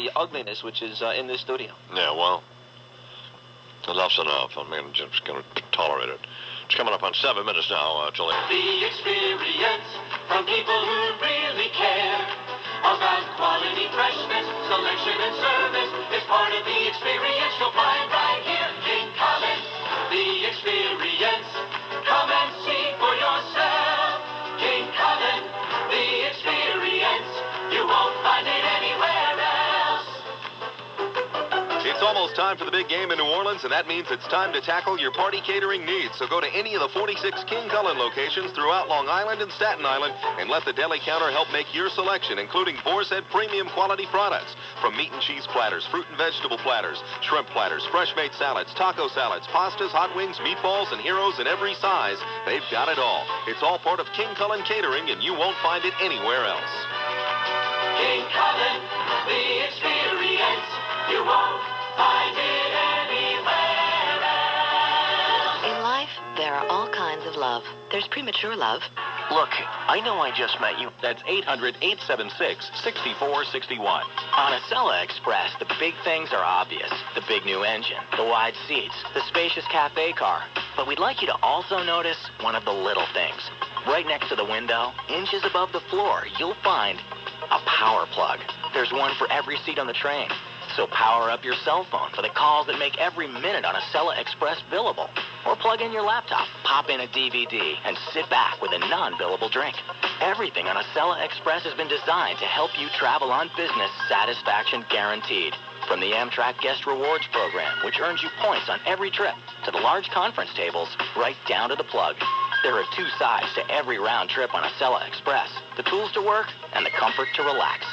the ugliness which is in this studio. Yeah, well, enough's enough. I mean, I'm just going to tolerate it. It's coming up on 7 minutes now, till The experience from people who really care about quality, freshness, selection, and service is part of the experience you'll find right here in Collins. The experience. Come and see for yourself. King Collins, the experience. You won't find it anywhere else. It's almost time for the big game in New Orleans, and that means it's time to tackle your party catering needs. So go to any of the 46 King Cullen locations throughout Long Island and Staten Island and let the deli counter help make your selection, including Boar's Head premium quality products. From meat and cheese platters, fruit and vegetable platters, shrimp platters, fresh-made salads, taco salads, pastas, hot wings, meatballs, and heroes in every size. They've got it all. It's all part of King Cullen Catering, and you won't find it anywhere else. King Cullen, the experience. You won't find it anywhere else. In life, there are all kinds of love. There's premature love. Look, I know I just met you. That's 800-876-6461. On Acela Express, the big things are obvious. The big new engine, the wide seats, the spacious cafe car. But we'd like you to also notice one of the little things. Right next to the window, inches above the floor, you'll find a power plug. There's one for every seat on the train. So power up your cell phone for the calls that make every minute on Acela Express billable. Or plug in your laptop, pop in a DVD, and sit back with a non-billable drink. Everything on Acela Express has been designed to help you travel on business, satisfaction guaranteed. From the Amtrak Guest Rewards Program, which earns you points on every trip, to the large conference tables, right down to the plug. There are two sides to every round trip on Acela Express. The tools to work and the comfort to relax.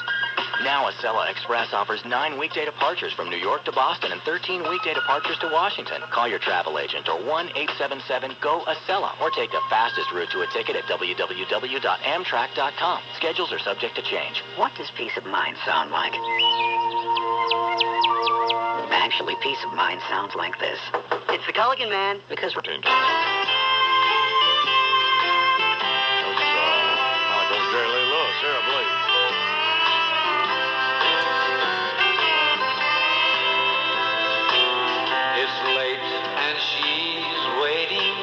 Now Acela Express offers 9 weekday departures from New York to Boston and 13 weekday departures to Washington. Call your travel agent or 1-877-GO-ACELA or take the fastest route to a ticket at www.amtrak.com. Schedules are subject to change. What does peace of mind sound like? Actually, peace of mind sounds like this. It's the Culligan Man, because we're... Goes Jerry Lee Lewis here, I believe. It's late and she's waiting,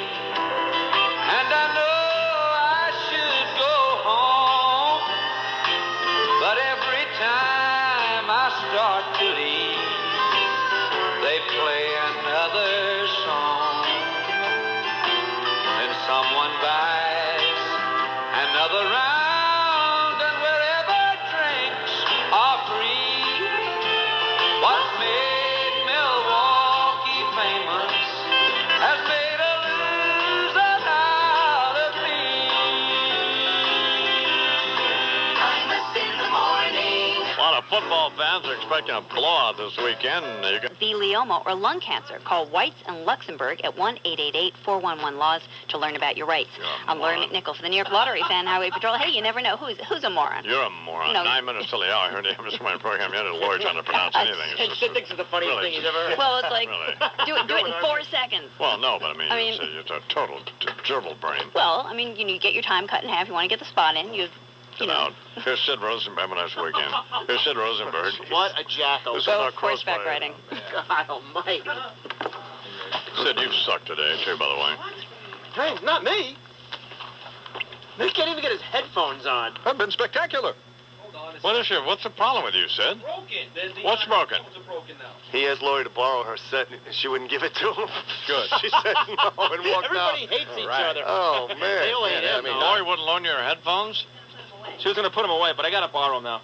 and I know I should go home, but every time I start to leave, they play another song, and someone buys another round, and wherever drinks are free, what's made Milwaukee famous has made a loser out of me. Imus in the morning. A lot of football fans are expecting a blowout this weekend. You can... Glioma or lung cancer. Call Whites and Luxembourg at 1-888-411-LAWS to learn about your rights. I'm Lori McNichol for the New York Lottery Fan Highway Patrol. Hey, you never know who's a moron. You're a moron. No. 9 minutes till the hour. I heard the Amnesty program. You had a lawyer trying to pronounce anything. It's the funniest really, thing he's ever heard. Well, it's like, Really? do it in 4 seconds. Well, no, but I mean, I mean- it's a total gerbil brain. Well, I mean, you get your time cut in half. You want to get the spot in. You Get out. Here's Sid Rosenberg. Have a nice weekend. Here's Sid Rosenberg. What a jackal. This is Go our horseback crossfire. riding. God almighty. Sid, you suck today, too, by the way. Hey, not me. He can't even get his headphones on. I've been spectacular. What's the problem with you, Sid? Broken. What's broken? Phones are broken now. He asked Lori to borrow her set, and she wouldn't give it to him. Good. She said no and walked out. Everybody hates each other. Oh, man. They only hate him. Lori wouldn't loan you her headphones? She was going to put them away, but I got to borrow them now.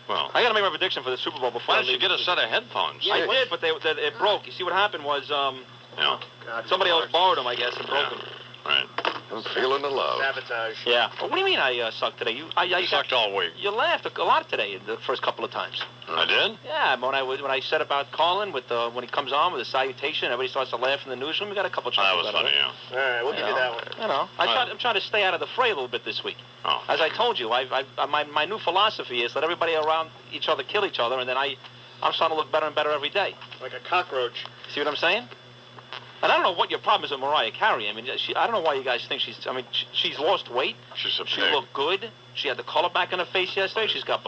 Well, I got to make my prediction for the Super Bowl before why I don't you leave. get a set of headphones? I did, but it broke. You see, what happened was Yeah. somebody else borrowed them, I guess, and broke them. Right. I'm feeling the love. Sabotage. Yeah. But what do you mean I sucked today? You sucked all week. You laughed a lot today the first couple of times. I did? Yeah, when I said about Colin with when he comes on with a salutation, everybody starts to laugh in the newsroom. We got a couple of That chuckles was out of funny, it. yeah. All right, we'll give you that one. You know, I'm trying to stay out of the fray a little bit this week. Oh. As I told you, my new philosophy is let everybody around each other kill each other, and then I'm starting to look better and better every day. Like a cockroach. See what I'm saying? And I don't know what your problem is with Mariah Carey. I mean, I don't know why you guys think she's... I mean, she's lost weight. She's a She pig. looked good. She had the color back in her face yesterday. She's got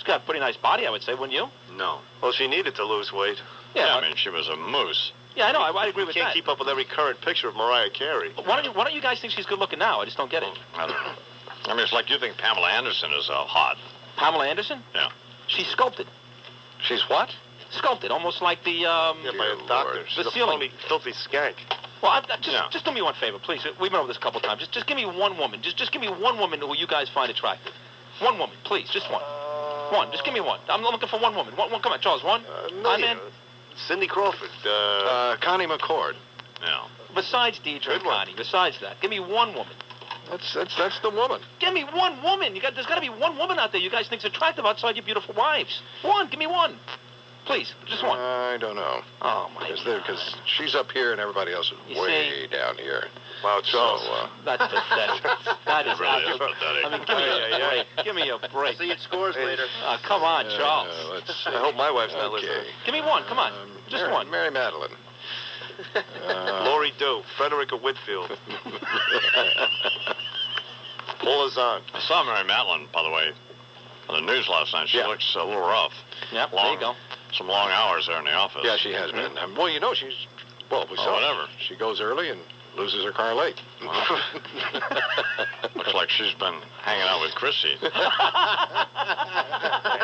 She's got a pretty nice body, I would say, wouldn't you? No. Well, she needed to lose weight. Yeah, I mean, she was a moose. Yeah, I know. I agree with Can't that. keep up with every current picture of Mariah Carey. Why don't you guys think she's good looking now? I just don't get it. I don't know. I mean, it's like you think Pamela Anderson is hot. Pamela Anderson? Yeah. She's sculpted. She's what? Sculpted, almost like the Yeah, by a doctor. Lord. She's The a ceiling. phony, filthy skank. Well, just Yeah. just do me one favor, please. We've been over this a couple times. Just give me one woman. Just give me one woman who you guys find attractive. One woman, please. Just one. One. Just give me one. I'm looking for one woman. One. Come on, Charles. One. No, man. Cindy Crawford. Connie McCord. Yeah. Besides Deidre and Good one. Connie. Besides that, give me one woman. That's the woman. Give me one woman. There's got to be one woman out there you guys think's attractive outside your beautiful wives. One. Give me one. Please, just one. I don't know. Oh my Because she's up here and everybody else is You way down here. Wow, Charles. So, That's pathetic. That is really is absolutely pathetic. I mean, give me a break. Give me a break. See your scores later. Oh, come on, Charles. let's see. I hope my wife's not Okay. listening. Give me one. Come on. Just one. Mary Madeline. Lori Doe, Frederica Whitfield. Paula Zahn. I saw Mary Madeline, by the way, on the news last night. She looks a little rough. Yep, there you go. Some long hours there in the office. Yeah, she has been. Well, you know, we saw whatever. She goes early and loses her car late. Looks like she's been hanging out with Chrissy.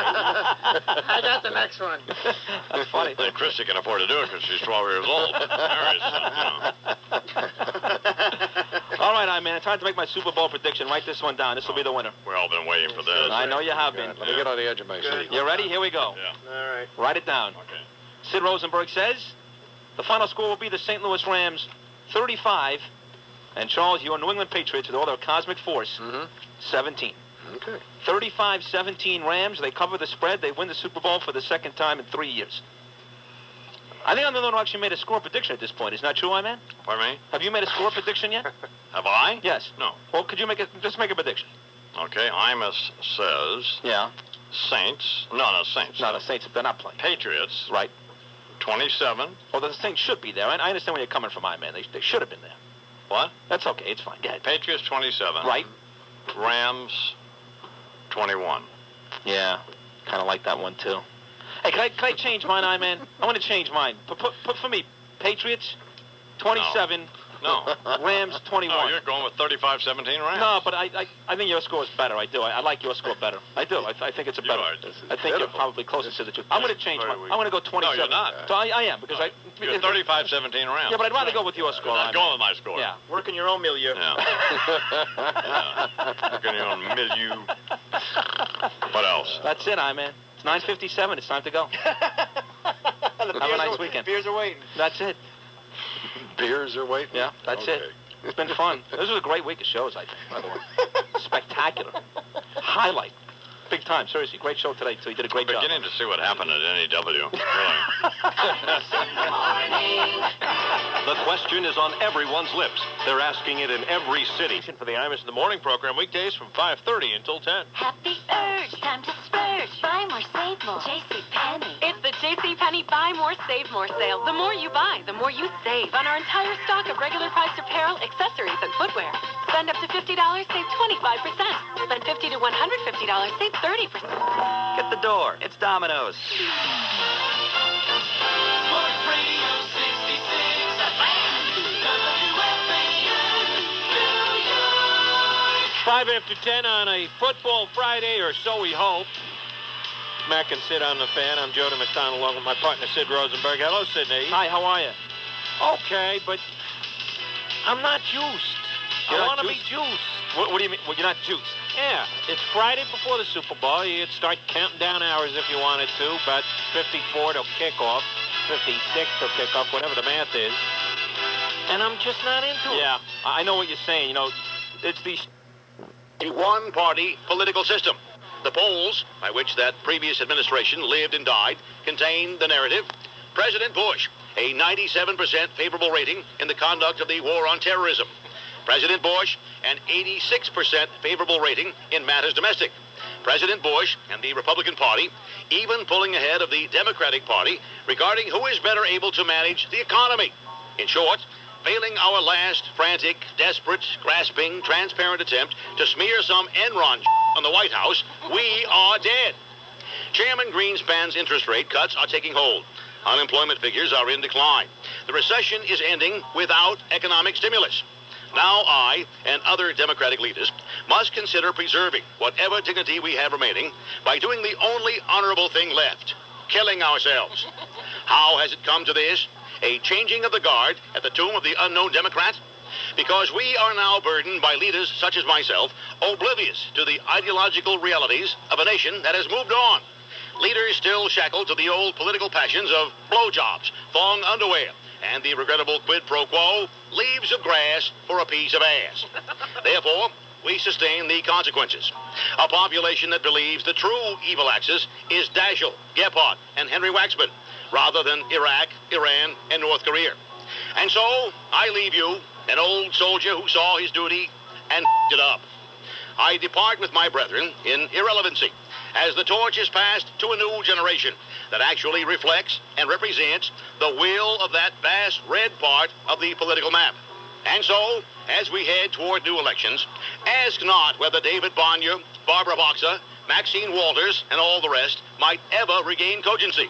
I got the next one. That's funny. And Chrissy can afford to do it because she's 12 years old. Mary's, All right, man. Time to make my Super Bowl prediction. Write this one down. This will be the winner. We've all been waiting for this. I know you have been. Let me get on the edge of my seat. You ready? Here we go. Yeah. All right. Write it down. Okay. Sid Rosenberg says the final score will be the St. Louis Rams 35, and Charles, your New England Patriots with all their cosmic force, 17. Okay. 35-17 Rams. They cover the spread. They win the Super Bowl for the second time in 3 years. I think I'm the one who actually made a score prediction at this point. Isn't that true, man? Pardon me? Have you made a score prediction yet? Have I? Yes. No. Well, could you just make a prediction? Okay, Imus says Yeah. Saints. No, Saints. No, the Saints, they're not playing. Patriots. Right. 27. Well, the Saints should be there. I understand where you're coming from, man. They should have been there. What? That's okay. It's fine. Go ahead. Patriots 27. Right. Rams 21. Yeah. Kind of like that one, too. Hey, can I change mine, man? I want to change mine. Put for me, Patriots 27. No. Rams 21. No, you're going with 35-17 Rams. No, but I think your score is better. I do. I like your score better. I do. I think it's a better. are. I think you're probably closer to the truth. I'm going to change mine. I'm going to go 27. No, you're not. So I am because You're 35-17 Rams. Yeah, but I'd rather go with your score. You're not going with my score. Yeah. Work in your own milieu. Yeah. Working your own milieu. What else? That's it, man. It's 9:57. It's time to go. Have a nice weekend. Beers are waiting. That's it. Beers are waiting? Yeah, that's Okay. it. It's been fun. This was a great week of shows, I think, by the way. Spectacular. Highlight. Big time, seriously. Great show today, too. You did a great job. Beginning to see what happened at NEW. Really. The question is on everyone's lips. They're asking it in every city. For the Imus in the Morning program, weekdays from 5:30 until 10. Happy urge, time to splurge. Buy more, save more. JCPenney. It's the JCPenney Buy More, Save More sale. The more you buy, the more you save on our entire stock of regular priced apparel, accessories, and footwear. Spend up to $50, save 25%. Spend $50 to $150, save 30%. Get the door. It's Domino's. Sports Radio 66 WFAN, 5 after 10 on a football Friday, or so we hope. Mac and Sid on the fan. I'm Jody McDonald along with my partner Sid Rosenberg. Hello, Sydney. Hi, how are you? Okay, but I'm not juiced. You're I not want to be juiced? juiced. What do you mean? Well, you're not juiced. Yeah, it's Friday before the Super Bowl. You'd start counting down hours if you wanted to. About 54 till kickoff, 56 till kickoff, whatever the math is. And I'm just not into it. Yeah, I know what you're saying. You know, it's these... One-party political system. The polls, by which that previous administration lived and died, contain the narrative. President Bush, a 97% favorable rating in the conduct of the war on terrorism. President Bush, an 86% favorable rating in matters domestic. President Bush and the Republican Party even pulling ahead of the Democratic Party regarding who is better able to manage the economy. In short, failing our last frantic, desperate, grasping, transparent attempt to smear some Enron on the White House, we are dead. Chairman Greenspan's interest rate cuts are taking hold. Unemployment figures are in decline. The recession is ending without economic stimulus. Now I and other Democratic leaders must consider preserving whatever dignity we have remaining by doing the only honorable thing left, killing ourselves. How has it come to this? A changing of the guard at the tomb of the unknown Democrat? Because we are now burdened by leaders such as myself, oblivious to the ideological realities of a nation that has moved on. Leaders still shackled to the old political passions of blowjobs, thong underwear, and the regrettable quid pro quo, leaves of grass for a piece of ass. Therefore, we sustain the consequences. A population that believes the true evil axis is Daschle, Gephardt, and Henry Waxman, rather than Iraq, Iran, and North Korea. And so, I leave you, an old soldier who saw his duty and it up. I depart with my brethren in irrelevancy, as the torch is passed to a new generation that actually reflects and represents the will of that vast red part of the political map. And so, as we head toward new elections, ask not whether David Bonyer, Barbara Boxer, Maxine Walters, and all the rest might ever regain cogency.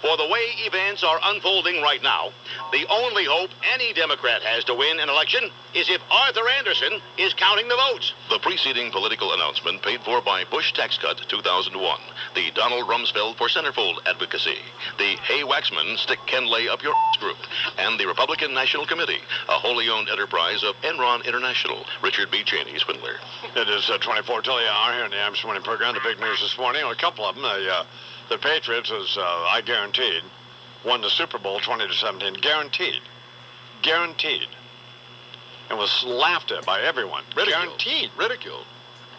For the way events are unfolding right now, the only hope any Democrat has to win an election is if Arthur Anderson is counting the votes. The preceding political announcement paid for by Bush Tax Cut 2001, the Donald Rumsfeld for Centerfold Advocacy, the Hey Waxman Stick Ken Lay Up Your Group, and the Republican National Committee, a wholly owned enterprise of Enron International, Richard B. Cheney swindler. It is 24 till the hour here in the Imus Morning Program. The big news this morning, a couple of them. The Patriots, as I guaranteed, won the Super Bowl 20-17. Guaranteed. And was laughed at by everyone. Guaranteed. Ridiculed.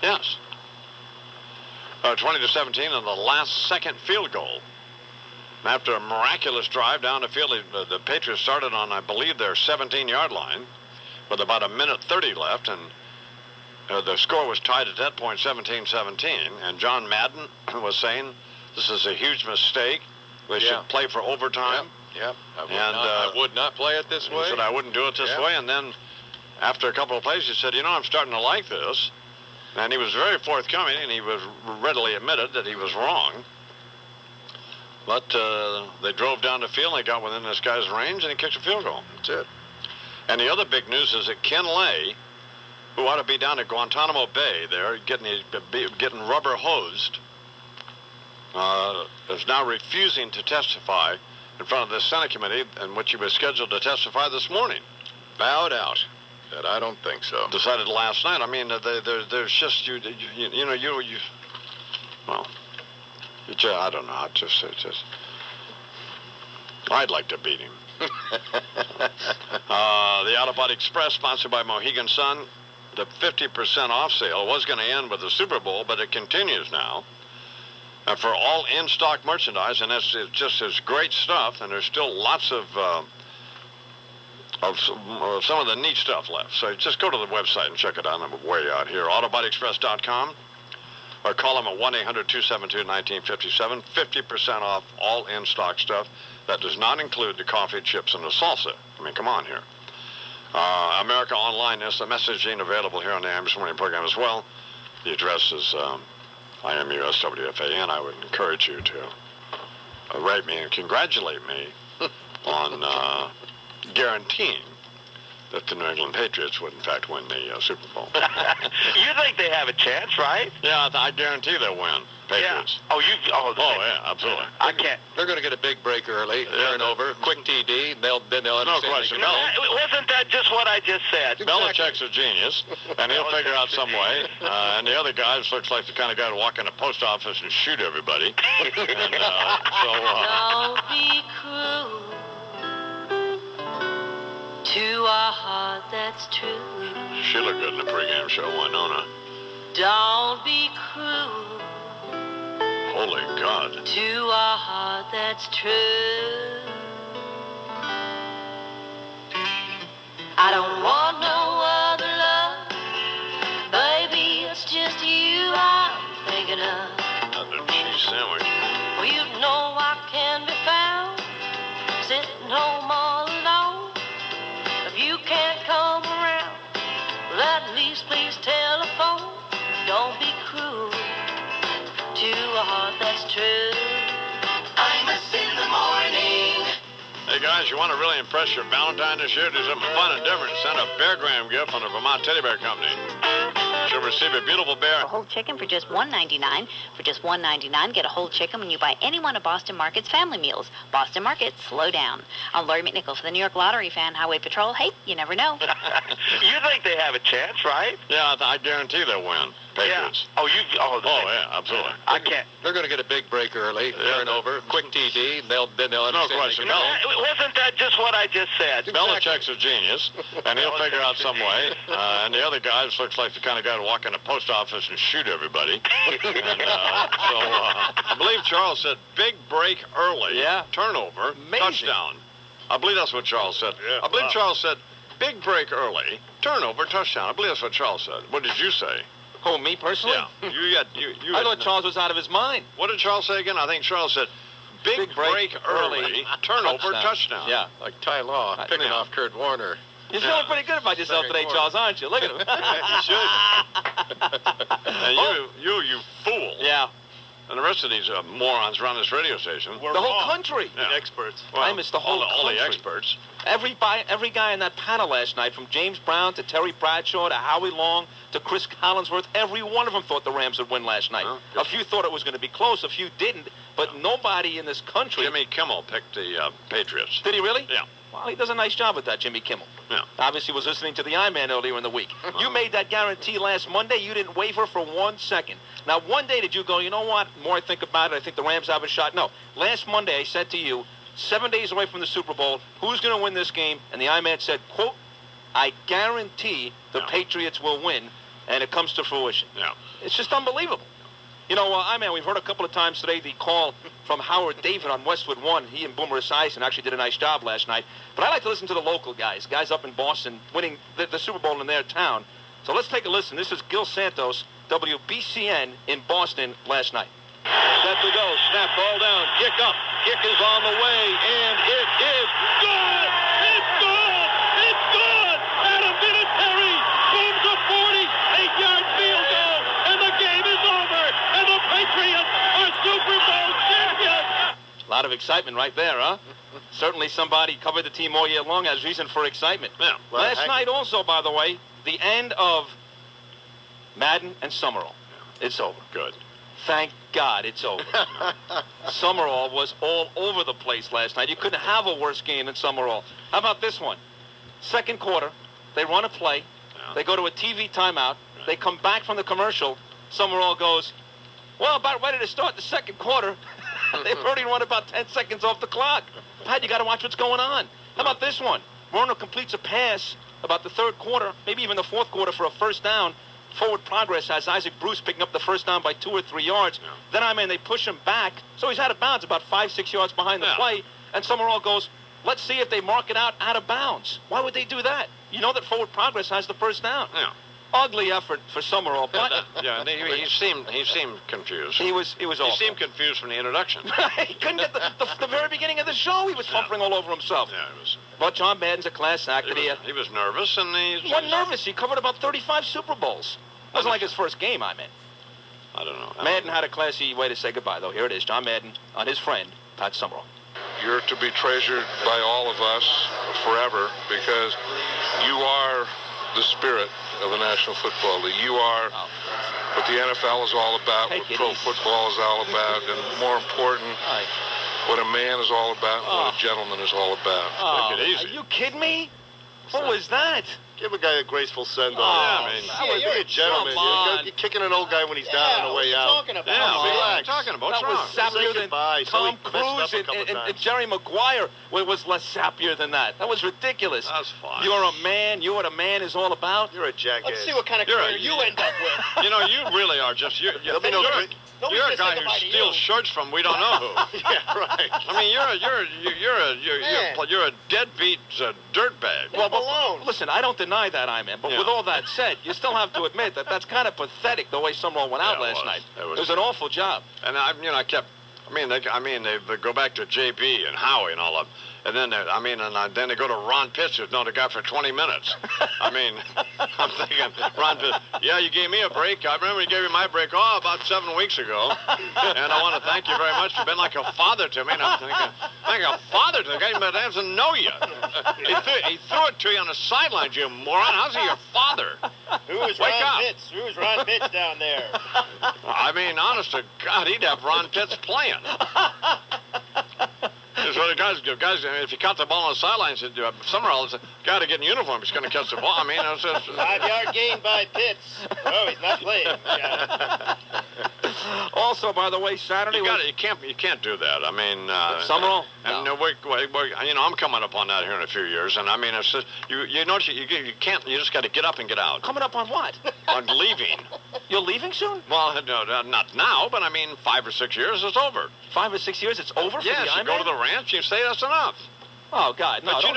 Yes. 20-17 on the last second field goal. And after a miraculous drive down the field, the Patriots started on, I believe, their 17-yard line with about a minute 30 left, and the score was tied at that point, 17-17. And John Madden was saying, this is a huge mistake. We should play for overtime. Yep. I would not play it this way. He said I wouldn't do it this way. And then after a couple of plays, he said, I'm starting to like this. And he was very forthcoming, and he was readily admitted that he was wrong. But they drove down the field, and they got within this guy's range, and he kicked a field goal. That's it. And the other big news is that Ken Lay, who ought to be down at Guantanamo Bay there, getting rubber hosed, is now refusing to testify in front of the Senate committee in which he was scheduled to testify this morning. Bowed out. But I don't think so. Decided last night. I mean, there's just I don't know. I'd like to beat him. The Autobody Express, sponsored by Mohegan Sun, the 50% off sale was going to end with the Super Bowl, but it continues now. For all in-stock merchandise, and it's great stuff, and there's still lots of some of the neat stuff left. So just go to the website and check it out. I'm way out here, autobodyexpress.com, or call them at 1-800-272-1957. 50% off all in-stock stuff. That does not include the coffee, chips, and the salsa. I mean, come on here. America Online is the messaging available here on the Imus Morning Program as well. The address is IMUSWFAN. I would encourage you to rate me and congratulate me on guaranteeing that the New England Patriots would, in fact, win the Super Bowl. You think they have a chance, right? Yeah, I guarantee they'll win. Patriots. Yeah. Oh, yeah, absolutely. I can't. They're going to get a big break early, turnover, quick TD, then they'll understand. No question. Wasn't that just what I just said? Belichick's a genius, and he'll figure out some way. And the other guy looks like the kind of guy to walk in a post office and shoot everybody. And, Don't be cruel to a heart that's true. She looked good in the pregame show, Winona. Don't be cruel. Holy God. To a heart that's true. I don't want no other love. Baby, it's just you I'm thinking of. Another cheese sandwich. Well, you know I can be found sitting home all alone. If you can't come around, well, at least please telephone. Don't be cruel to a heart that's true. guys, you want to really impress your Valentine this year? Do something fun and different. Send a Bear Graham gift from the Vermont Teddy Bear Company. She'll receive a beautiful bear. A whole chicken for just $1.99. For just $1.99, get a whole chicken when you buy any one of Boston Market's family meals. Boston Market, slow down. I'm Laurie McNichol for the New York Lottery fan. Highway Patrol, hey, you never know. You think they have a chance, right? Yeah, I guarantee they'll win. Patriots. Yeah. Oh, yeah, absolutely. I can't. They're going to get a big break early, turnover, quick TD. They'll understand. No question. Wasn't that just what I just said? Belichick's a genius, and he'll figure out some way. And the other guy just looks like the kind of guy to walk in a post office and shoot everybody. I believe Charles said big break early. Yeah. Turnover. Amazing. Touchdown. I believe that's what Charles said. Yeah, I believe wow. Charles said big break early. Turnover. Touchdown. I believe that's what Charles said. What did you say? Who, me personally? Yeah. You I thought Charles was out of his mind. What did Charles say again? I think Charles said big break early. Turnover. Touchdown. Yeah. Like Ty Law picking off Kurt Warner. You're feeling pretty good about yourself today, Charles, aren't you? Look at him. You should. And you fool. Yeah. And the rest of these morons around this radio station. The whole country. Yeah. Experts. Well, I missed the whole all the country. experts. Every guy in that panel last night, from James Brown to Terry Bradshaw to Howie Long to Chris Collinsworth, every one of them thought the Rams would win last night. A few thought it was going to be close, a few didn't, but nobody in this country... Jimmy Kimmel picked the Patriots. Did he really? Yeah. Well, he does a nice job with that, Jimmy Kimmel. Yeah. Obviously was listening to the I-Man earlier in the week. You made that guarantee last Monday. You didn't waver for 1 second. Now, one day did you go, you know what, the more I think about it, I think the Rams have a shot? No. Last Monday I said to you, 7 days away from the Super Bowl, who's going to win this game? And the I-Man said, quote, I guarantee the Patriots will win, and it comes to fruition. Yeah. It's just unbelievable. You know, I-Man, we've heard a couple of times today the call from Howard David on Westwood One. He and Boomer Esiason actually did a nice job last night. But I like to listen to the local guys up in Boston winning the Super Bowl in their town. So let's take a listen. This is Gil Santos, WBCN in Boston last night. Set to go. Snap, ball down. Kick up. Kick is on the way, and it is good. It's good. It's good. Adam Vinatieri booms a 48-yard field goal, and the game is over. And the Patriots are Super Bowl champions. A lot of excitement right there, huh? Certainly somebody covered the team all year long has reason for excitement. Yeah. Last night also, by the way, the end of Madden and Summerall. It's over. Good. Thank God it's over. Summerall was all over the place last night. You couldn't have a worse game than Summerall. How about this one? Second quarter, they run a play. Yeah. They go to a TV timeout. They come back from the commercial. Summerall goes, well, about ready to start the second quarter. They've already run about 10 seconds off the clock. Pat, you got to watch what's going on. How about this one? Warner completes a pass about the third quarter, maybe even the fourth quarter for a first down. Forward progress has Isaac Bruce picking up the first down by 2 or 3 yards. Yeah. Then, they push him back. So he's out of bounds about 5-6 yards behind the play. And Summerall goes, let's see if they mark it out of bounds. Why would they do that? You know that forward progress has the first down. Yeah. Ugly effort for Summerall. But yeah, he seemed confused. He was awful. He seemed confused from the introduction. He couldn't get the very beginning of the show. He was fumbling all over himself. Yeah, he was. But John Madden's a class act. He was nervous, and he wasn't nervous. He covered about 35 Super Bowls. It wasn't like his first game, I don't know. Madden had a classy way to say goodbye, though. Here it is, John Madden on his friend, Pat Summerall. You're to be treasured by all of us forever because you are the spirit of the National Football League. You are what the NFL is all about, what pro football is all about, and more important, what a man is all about, and what a gentleman is all about. Take it easy. Are you kidding me? What was that? Give a guy a graceful send-off. You're a gentleman. You're kicking an old guy when he's down on the way out. What are you talking about? That was sappier than Tom Cruise and Jerry Maguire was less sappier than that. That was ridiculous. That's fine. You're a man. You're what a man is all about. You're a jackass. Let's see what kind of career you end up with. You know, you really are just... You're a guy who steals shirts from we don't know who. Yeah, right. I mean, you're a deadbeat dirtbag. Well, listen, I don't deny that, but with all that said, you still have to admit that that's kind of pathetic the way Summerall went out last night. It was an awful job. And I kept They go back to JB and Howie and all of them. And then, then they go to Ron Pitts, who's known the guy for 20 minutes. I'm thinking, Ron Pitts, yeah, you gave me a break. I remember you gave me my break, about 7 weeks ago. And I want to thank you very much. You've been like a father to me. And I'm thinking, like a father to the guy that doesn't know you. He threw it to you on the sidelines, you moron. How's he your father? Who was Ron Pitts? Who was Ron Pitts down there? Honest to God, he'd have Ron Pitts playing. So the guys, if you caught the ball on the sidelines, somewhere else, got to get in uniform. He's going to catch the ball. 5-yard gain by Pitts. Oh, he's not playing. Also, by the way, Saturday you can't do that. Summerall. And I'm coming up on that here in a few years, and it's just you notice you can't. You just got to get up and get out. Coming up on what? On leaving. You're leaving soon? Well, no, not now, but 5 or 6 years, it's over. 5 or 6 years, it's over for the Yes, you go to the ranch, you say that's enough. Oh God, no! You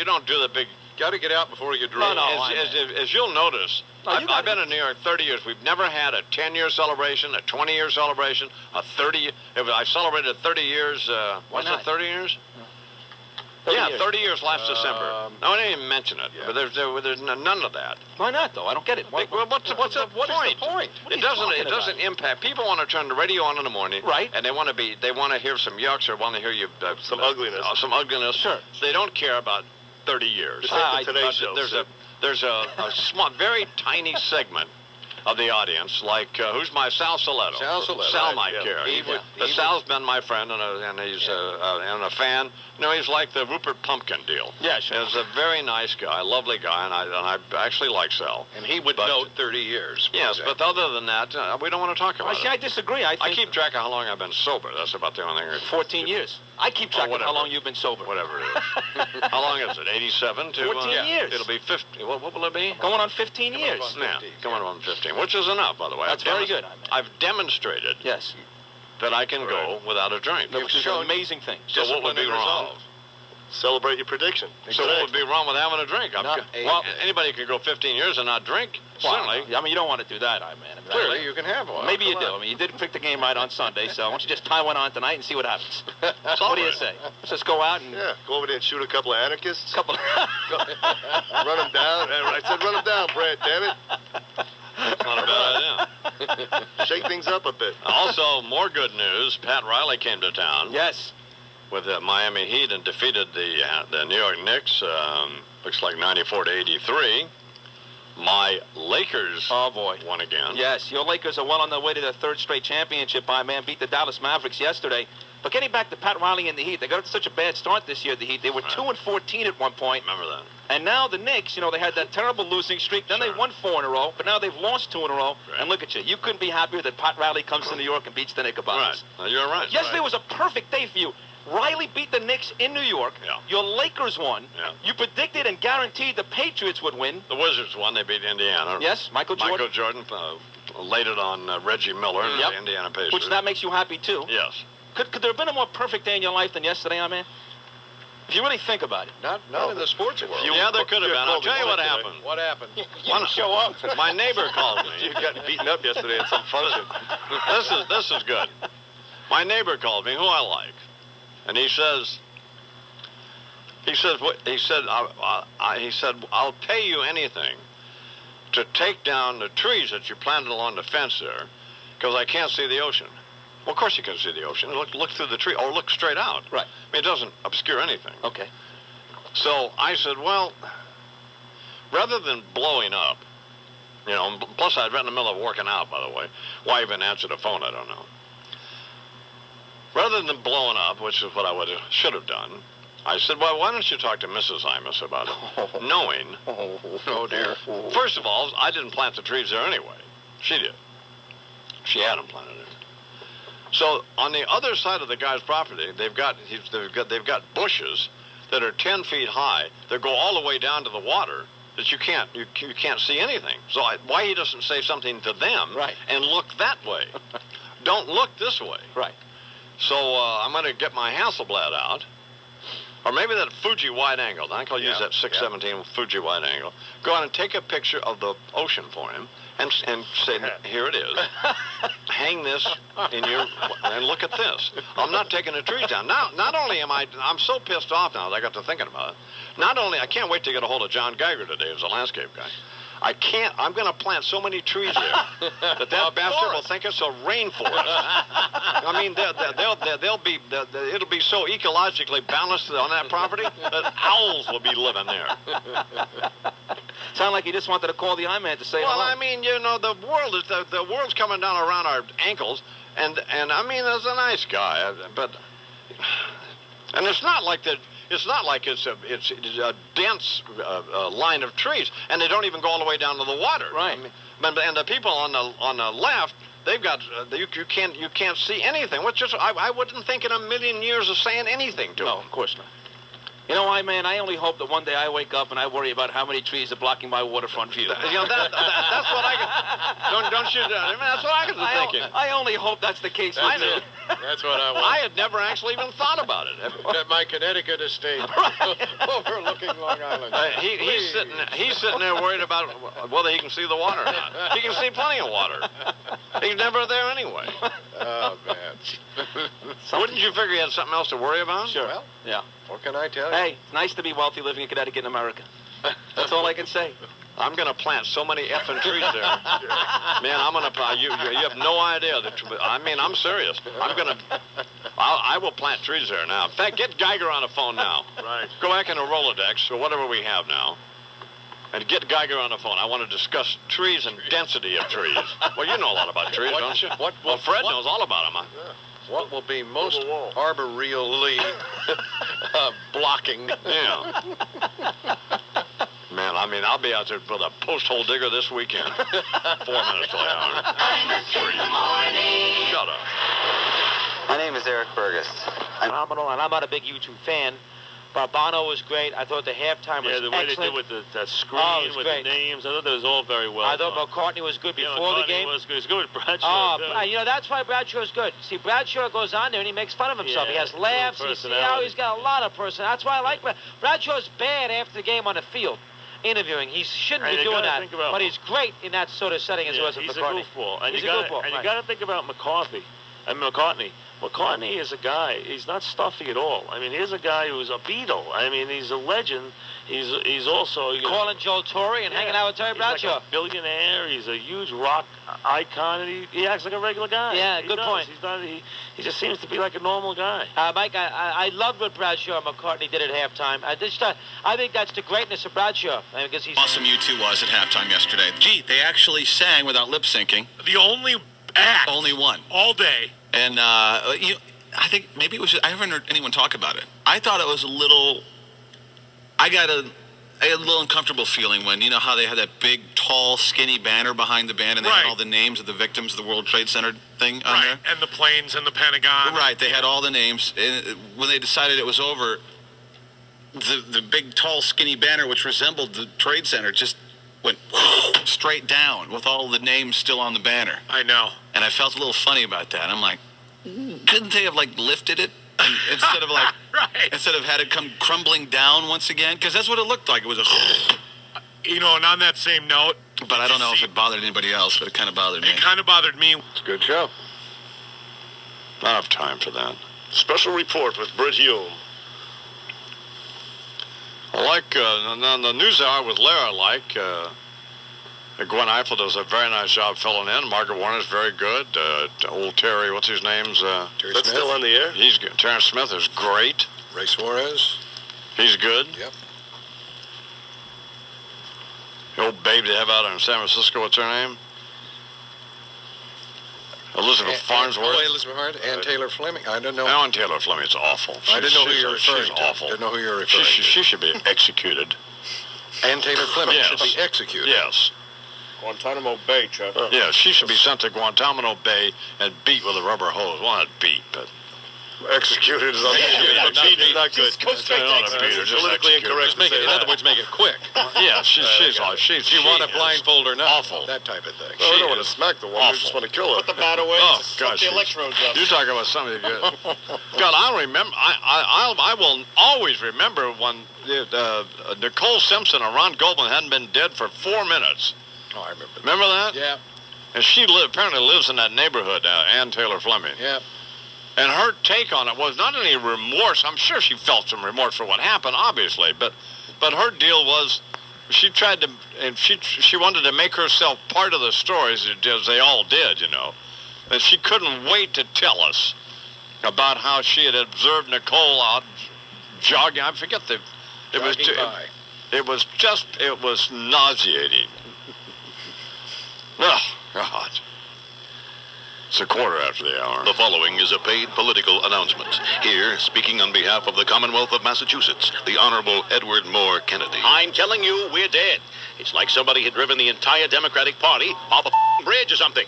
don't do the big. Got to get out before you drink. As you'll notice, I've been in New York 30 years. We've never had a 10-year celebration, a 20-year celebration, a 30. I celebrated 30 years. What's it? 30 years? 30 years last December. No, I didn't even mention it. Yeah. But there's none of that. Why not, though? I don't get it. What's the point? It doesn't impact. People want to turn the radio on in the morning, right? And they want to hear some yucks or want to hear you some ugliness. Some ugliness. Sure. They don't care about 30 years. There's a small, very tiny segment of the audience, like who's my Sal Soletto? Sal might care. Sal's been my friend, and he's and a fan. He's like the Rupert Pumpkin deal. Yeah, sure. He's a very nice guy, lovely guy, and I actually like Sal. And he would note 30 years. Yes, but other than that, we don't want to talk about it. I disagree. I keep track of how long I've been sober. That's about the only thing. 14 years. I keep track of how long you've been sober. Whatever it is. How long is it? 87 to 14 years. It'll be 50. What will it be? Going on 15 years. Going on 15, which is enough, by the way. That's very good. I've demonstrated. Yes. That I can go without a drink. Which is an amazing thing. So what would be wrong? Celebrate your prediction. So what would be wrong with having a drink? Anybody can go 15 years and not drink. Certainly. You don't want to do that, Clearly, you can have one. Maybe you do. You didn't pick the game right on Sunday, so why don't you just tie one on tonight and see what happens? What do you say? Let's just go out and... Yeah, go over there and shoot a couple of anarchists. Run them down. I said run them down, Brad, damn it. That's not a bad idea. Shake things up a bit. Also, more good news. Pat Riley came to town. Yes. With the Miami Heat and defeated the New York Knicks. Looks like 94-83. My Lakers won again. Yes, your Lakers are well on their way to their third straight championship. Beat the Dallas Mavericks yesterday. But getting back to Pat Riley and the Heat, they got such a bad start this year, the Heat. They were 2-14 at one point. Remember that. And now the Knicks, they had that terrible losing streak. Then they won 4 in a row, but now they've lost 2 in a row. Right. And look at you. You couldn't be happier that Pat Riley comes to New York and beats the Knickerbockers. Right. You're right. Yesterday was a perfect day for you. Riley beat the Knicks in New York. Yeah. Your Lakers won. Yeah. You predicted and guaranteed the Patriots would win. The Wizards won. They beat Indiana. Yes, Michael Jordan laid it on Reggie Miller and the Indiana Pacers. Which that makes you happy, too. Yes. Could there have been a more perfect day in your life than yesterday, man? If you really think about it. Not in the sports world. Yeah, there could have been. I'll tell you what happened. What happened? You didn't show up. My neighbor called me. You got beaten up yesterday at some function. This is good. My neighbor called me, who I like. And he said, I'll pay you anything to take down the trees that you planted along the fence there, because I can't see the ocean. Well, of course you can see the ocean. Look through the tree, or look straight out. Right. It doesn't obscure anything. Okay. So I said, well, rather than blowing up, plus I'd been in the middle of working out, by the way. Why even answer the phone, I don't know. Rather than blowing up, which is what I should have done, I said, well, why don't you talk to Mrs. Imus about it, knowing... Oh, dear. First of all, I didn't plant the trees there anyway. She did. She had them planted there. So on the other side of the guy's property, they've got bushes that are 10 feet high that go all the way down to the water that you can't see anything. So why he doesn't say something to them and look that way? Don't look this way. Right. So I'm going to get my Hasselblad out, or maybe that Fuji wide angle. I think I'll use that 617 Fuji wide angle. Go out and take a picture of the ocean for him and say, here it is. Hang this in your, and look at this. I'm not taking the trees down. Now, not only I'm so pissed off now that I got to thinking about it. Not only, I can't wait to get a hold of John Geiger today, who's a landscape guy. I'm going to plant so many trees there that bastard will think it's a rainforest. I mean, it'll be so ecologically balanced on that property that owls will be living there. Sound like you just wanted to call the I-Man to say well, hello. I mean, you know, the world's coming down around our ankles, and I mean, there's a nice guy, and it's not like that. It's not like it's a dense line of trees, and they don't even go all the way down to the water. Right. I mean, and the people on the left, they've got you can't see anything. Which is I wouldn't think in a million years of saying anything to them. No, of course not. You know, I only hope that one day I wake up and I worry about how many trees are blocking my waterfront view. You know, that's what I can. Don't you? I mean, that's what I was thinking. I only hope that's the case with me. That's what I want. I had never actually even thought about it. At my Connecticut estate, overlooking Long Island. He's sitting there worried about whether he can see the water or not. He can see plenty of water. He's never there anyway. Oh man. Wouldn't you figure he had something else to worry about? Sure. Well, yeah. What can I tell you? Hey, it's nice to be wealthy living in Connecticut in America. That's all I can say. I'm going to plant so many effing trees there. Man, I'm going to, you have no idea. I mean, I'm serious. I will plant trees there now. In fact, get Geiger on the phone now. Right. Go back in the Rolodex or whatever we have now. And get Geiger on the phone. I want to discuss trees and density of trees. Well, you know a lot about trees, don't you? Well, Fred knows all about them. Yeah. What will be most arboreally blocking? Yeah. Man, I mean, I'll be out there with a post hole digger this weekend. 4 minutes till the hour. Imus in the morning. Shut up. My name is Eric Burgess. Phenomenal, and I'm not a big U2 fan. But Bono was great. I thought the halftime was excellent. Yeah, the way excellent. they did with the screen, with great. the names, I thought that was all very well I thought done. McCartney was good before the game. Was good. He was good with Bradshaw. Oh, you know, that's why Bradshaw's good. See, Bradshaw goes on there and he makes fun of himself. Yeah, he has laughs. You see how he's got a lot of personality. That's why I like Bradshaw's bad after the game on the field. Interviewing. He shouldn't be doing that. But he's great in that sort of setting as well as McCartney. He's a goofball. And he's a goofball. And you got to think about McCartney. McCartney is a guy, he's not stuffy at all. I mean, here's a guy who's a Beatle. I mean, he's a legend. He's also... Calling Joe Torre and hanging out with Terry Bradshaw. He's like a billionaire. He's a huge rock icon. And he acts like a regular guy. Yeah, good point. He just seems to be like a normal guy. Mike, I loved what Bradshaw and McCartney did at halftime. I think that's the greatness of Bradshaw. Because he's awesome U2 was at halftime yesterday. Gee, they actually sang without lip syncing. The only act. Only one. All day. And I think maybe it was I haven't heard anyone talk about it. I thought it was a little. I had a little uncomfortable feeling when, you know how they had that big, tall, skinny banner behind the band and they had all the names of the victims of the World Trade Center thing on there? And the planes and the Pentagon. Right, they had all the names. And when they decided it was over, the big, tall, skinny banner, which resembled the Trade Center, just went straight down with all the names still on the banner. I know. And I felt a little funny about that. I'm like, couldn't they have lifted it instead of instead of had it come crumbling down once again? Because that's what it looked like. It was a and on that same note. But I don't know if it bothered anybody else, but it kind of bothered me. It kind of bothered me. It's a good show. I don't have time for that. Special report with Britt Hume. I like, on the news hour with Lara, Gwen Eiffel does a very nice job filling in. Margaret Warner's very good. Old Terry, what's his name's? Terry Smith. Still on the air? He's good. Terrence Smith is great. Ray Suarez. He's good. Yep. The old babe they have out in San Francisco, what's her name? Elizabeth Farnsworth. Elizabeth Farnsworth. Ann Taylor Fleming. I don't know. Ann Taylor Fleming, it's awful. I didn't know who you were referring to. She's awful. Didn't know who you were referring to. She should be executed. Ann Taylor Fleming should be executed. Yes. Guantanamo Bay, Trevor. Yeah, she should be sent to Guantanamo Bay and beat with a rubber hose. Well, not beat, but... Executed is not good. Beat is not good. Just go straight to execution. Just politically incorrect. In other words, make it quick. Yeah, she's you want to blindfold her, not awful. That type of thing. Well, we don't want to smack the woman. We just want to kill her. Put the bat away. Oh, gosh. The electrodes up. You're talking about somebody good. God, I remember. I will always remember when Nicole Simpson and Ron Goldman hadn't been dead for 4 minutes. Oh, I remember that. Remember that? Yeah. And she apparently lives in that neighborhood, Ann Taylor Fleming. Yeah. And her take on it was not any remorse. I'm sure she felt some remorse for what happened, obviously, but her deal was she tried to, and she wanted to make herself part of the stories, as they all did, you know. And she couldn't wait to tell us about how she had observed Nicole out jogging. I forget it was nauseating. Oh, God. It's a quarter after the hour. The following is a paid political announcement. Here, speaking on behalf of the Commonwealth of Massachusetts, the Honorable Edward Moore Kennedy. I'm telling you, we're dead. It's like somebody had driven the entire Democratic Party off a bridge or something.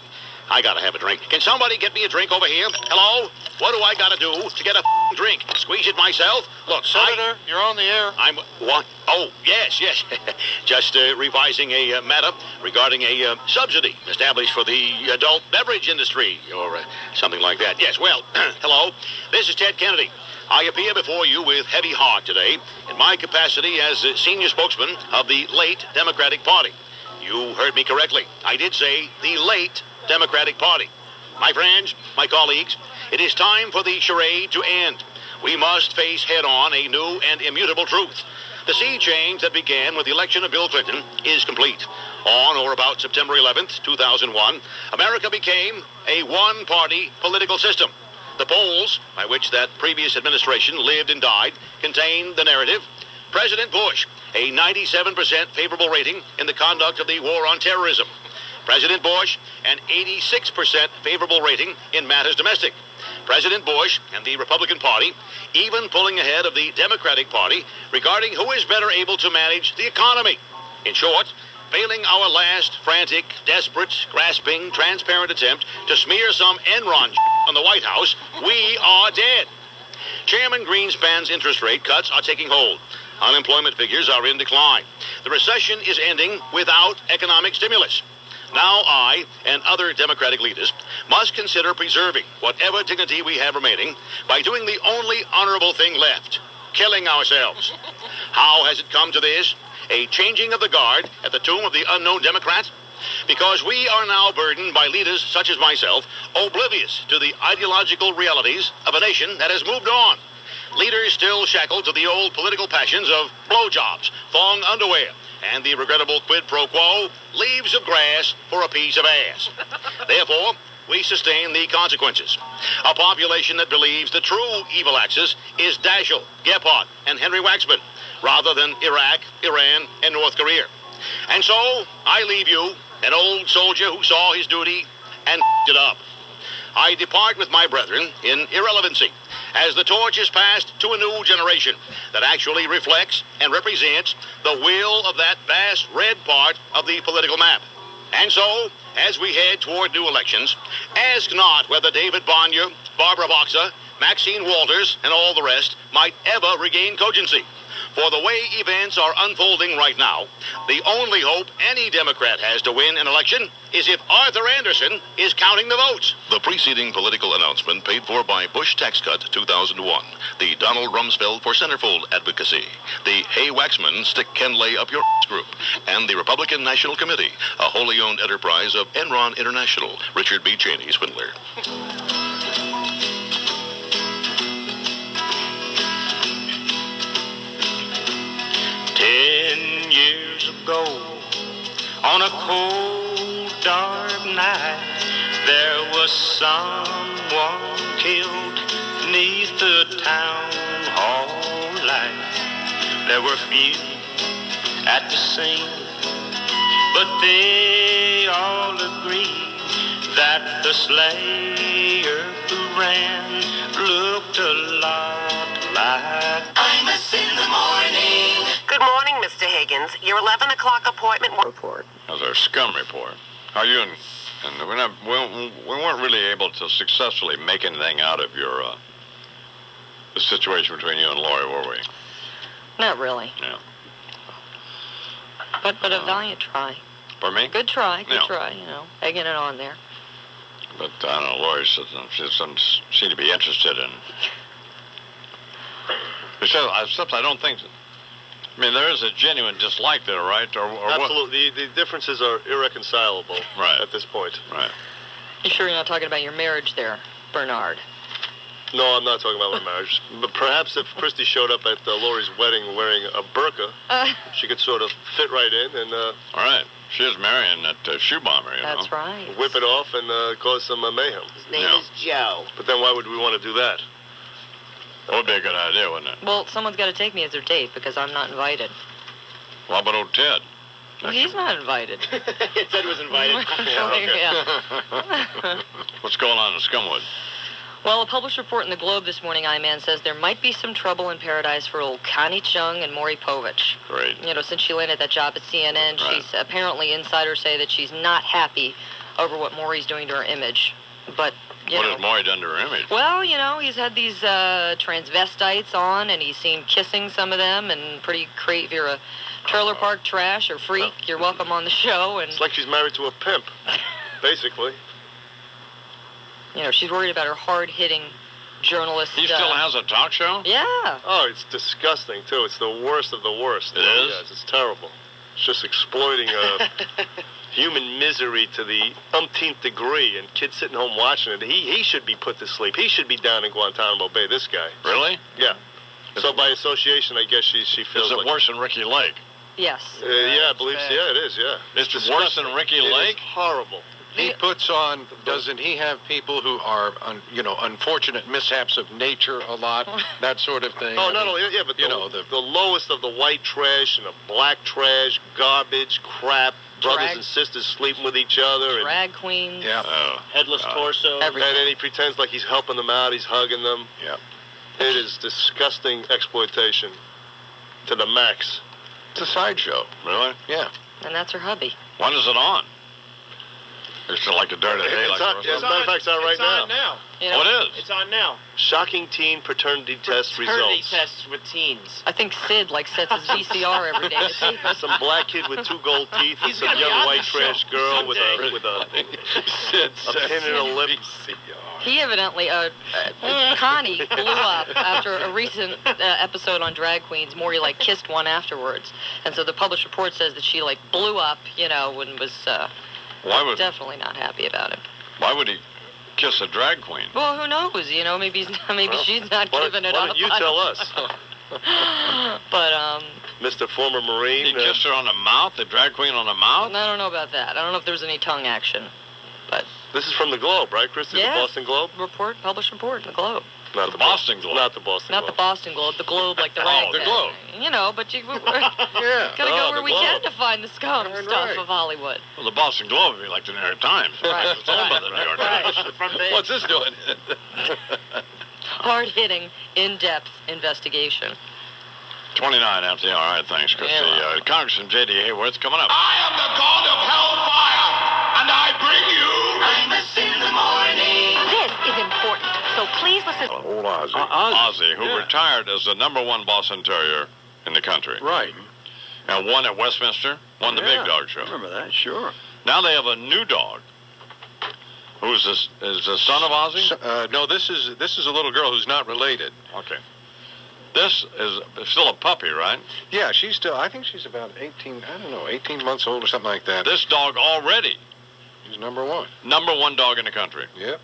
I gotta have a drink. Can somebody get me a drink over here? Hello? What do I gotta do to get a drink? Squeeze it myself? Look, Senator, you're on the air. I'm what? Oh, yes. Just revising a matter regarding a subsidy established for the adult beverage industry or something like that. Yes, well, hello. This is Ted Kennedy. I appear before you with heavy heart today in my capacity as senior spokesman of the late Democratic Party. You heard me correctly. I did say the late Democratic Party. My friends, my colleagues, it is time for the charade to end. We must face head-on a new and immutable truth. The sea change that began with the election of Bill Clinton is complete. On or about September 11th, 2001, America became a one-party political system. The polls, by which that previous administration lived and died, contain the narrative. President Bush, a 97% favorable rating in the conduct of the war on terrorism. President Bush, an 86% favorable rating in matters domestic. President Bush and the Republican Party even pulling ahead of the Democratic Party regarding who is better able to manage the economy. In short, failing our last frantic, desperate, grasping, transparent attempt to smear some Enron on the White House, we are dead. Chairman Greenspan's interest rate cuts are taking hold. Unemployment figures are in decline. The recession is ending without economic stimulus. Now I and other Democratic leaders must consider preserving whatever dignity we have remaining by doing the only honorable thing left, killing ourselves. How has it come to this? A changing of the guard at the tomb of the unknown Democrat? Because we are now burdened by leaders such as myself, oblivious to the ideological realities of a nation that has moved on. Leaders still shackled to the old political passions of blowjobs, thong underwear, and the regrettable quid pro quo, leaves of grass for a piece of ass. Therefore, we sustain the consequences. A population that believes the true evil axis is Daschle, Gephardt, and Henry Waxman, rather than Iraq, Iran, and North Korea. And so, I leave you, an old soldier who saw his duty and it up. I depart with my brethren in irrelevancy, as the torch is passed to a new generation that actually reflects and represents the will of that vast red part of the political map. And so, as we head toward new elections, ask not whether David Bonyer, Barbara Boxer, Maxine Walters, and all the rest might ever regain cogency. For the way events are unfolding right now, the only hope any Democrat has to win an election is if Arthur Anderson is counting the votes. The preceding political announcement paid for by Bush Tax Cut 2001, the Donald Rumsfeld for Centerfold Advocacy, the Hey Waxman Stick Ken Lay Up Your Group, and the Republican National Committee, a wholly owned enterprise of Enron International, Richard B. Cheney swindler. 10 years ago, on a cold, dark night, there was someone killed neath the town hall light. There were few at the scene, but they all agreed that the slayer who ran looked a lot like Imus in the morning. Good morning, Mr. Higgins. Your 11 o'clock appointment report. That's our scum report. How are you? And we weren't really able to successfully make anything out of your the situation between you and Lori, were we? Not really. Yeah. But a valiant try. Pardon me? Good try, Yeah. try, egging it on there. But I don't know, Lori doesn't seem to be interested in. Except I don't think. I mean, there is a genuine dislike there, right? Or Absolutely. The differences are irreconcilable at this point. Right. You sure you're not talking about your marriage there, Bernard? No, I'm not talking about my marriage. But perhaps if Christy showed up at Lori's wedding wearing a burqa, she could sort of fit right in and... All right. She is marrying that shoe bomber, you know. That's right. Whip it off and cause some mayhem. His name is Joe. But then why would we want to do that? That would be a good idea, wouldn't it? Well, someone's got to take me as their date because I'm not invited. Well, how about old Ted? Well, he's not invited. Ted was invited. Yeah. What's going on in Scumwood? Well, a published report in the Globe this morning, I-Man, says there might be some trouble in paradise for old Connie Chung and Maury Povich. Great. You know, since she landed that job at CNN, she's apparently, insiders say that she's not happy over what Maury's doing to her image. But, what has Maury done to her image? Well, you know, he's had these transvestites on, and he's seen kissing some of them, and pretty if you're a trailer park trash or freak, you're welcome on the show. And it's like she's married to a pimp, basically. You know, she's worried about her hard-hitting journalist. He still has a talk show? Yeah. Oh, it's disgusting, too. It's the worst of the worst. It is? Yes, it's terrible. It's just exploiting human misery to the umpteenth degree, and kids sitting home watching it. He should be put to sleep. He should be down in Guantanamo Bay, this guy. Really? Yeah. So by association, I guess she feels Is it like... worse than Ricky Lake? Yes. Yeah, I believe so. Yeah, it is, yeah. It's worse than Ricky Lake? It's horrible. He puts on, doesn't he have people who are, unfortunate mishaps of nature a lot, that sort of thing? Oh, not only, yeah, but the lowest of the white trash and the black trash, garbage, crap, brothers and sisters sleeping with each other. Drag queens. Yeah. Headless torso. And then he pretends like he's helping them out, he's hugging them. Yeah. It is disgusting exploitation to the max. It's a sideshow. Really? Yeah. And that's her hubby. When is it on? It's like a dirt of day. As a matter of fact, it's on right now. It's on now. You know, it is? It's on now. Shocking teen paternity test Paternity results. tests with teens. I think Sid sets his VCR every day to tape it. Some black kid with 2 gold teeth and He's some gonna be young on white the show trash girl with a a pin in her lip. He evidently, Connie blew up after a recent episode on Drag Queens. Maury, kissed one afterwards. And so the published report says that she, blew up, and was definitely not happy about it. Why would he kiss a drag queen? Well, who knows? Maybe she's not giving it Why up. don't you tell us? But, Mr. Former Marine. He kissed her on the mouth, the drag queen on the mouth? I don't know about that. I don't know if there was any tongue action. But this is from the Globe, right, Christy? Yeah. The Boston Globe? Published report in the Globe. Not the Boston Globe. Not the Boston Not Globe. the Boston Globe, the Globe like the rag. the Globe. But you gotta Yeah. go where the we Globe. can to find the scum stuff of Hollywood. Well, the Boston Globe would be like the New York Times. Right. It's owned by the New York Times. What's this doing? Hard-hitting, in-depth investigation. 29 after the all right, thanks, Christy. Yeah. Congressman J.D. Hayworth's coming up. I am the god of hellfire, and I bring you Imus in the morning. This is important, so please listen. Old Ozzy, who retired as the #1 Boston Terrier in the country. Right. And won at Westminster, won the Big Dog Show. Remember that, sure. Now they have a new dog. Who's this? Is the son of Ozzy? No, this is a little girl who's not related. Okay. This is still a puppy, right? Yeah, I think she's about 18 months old or something like that. This dog already. He's #1. #1 dog in the country. Yep.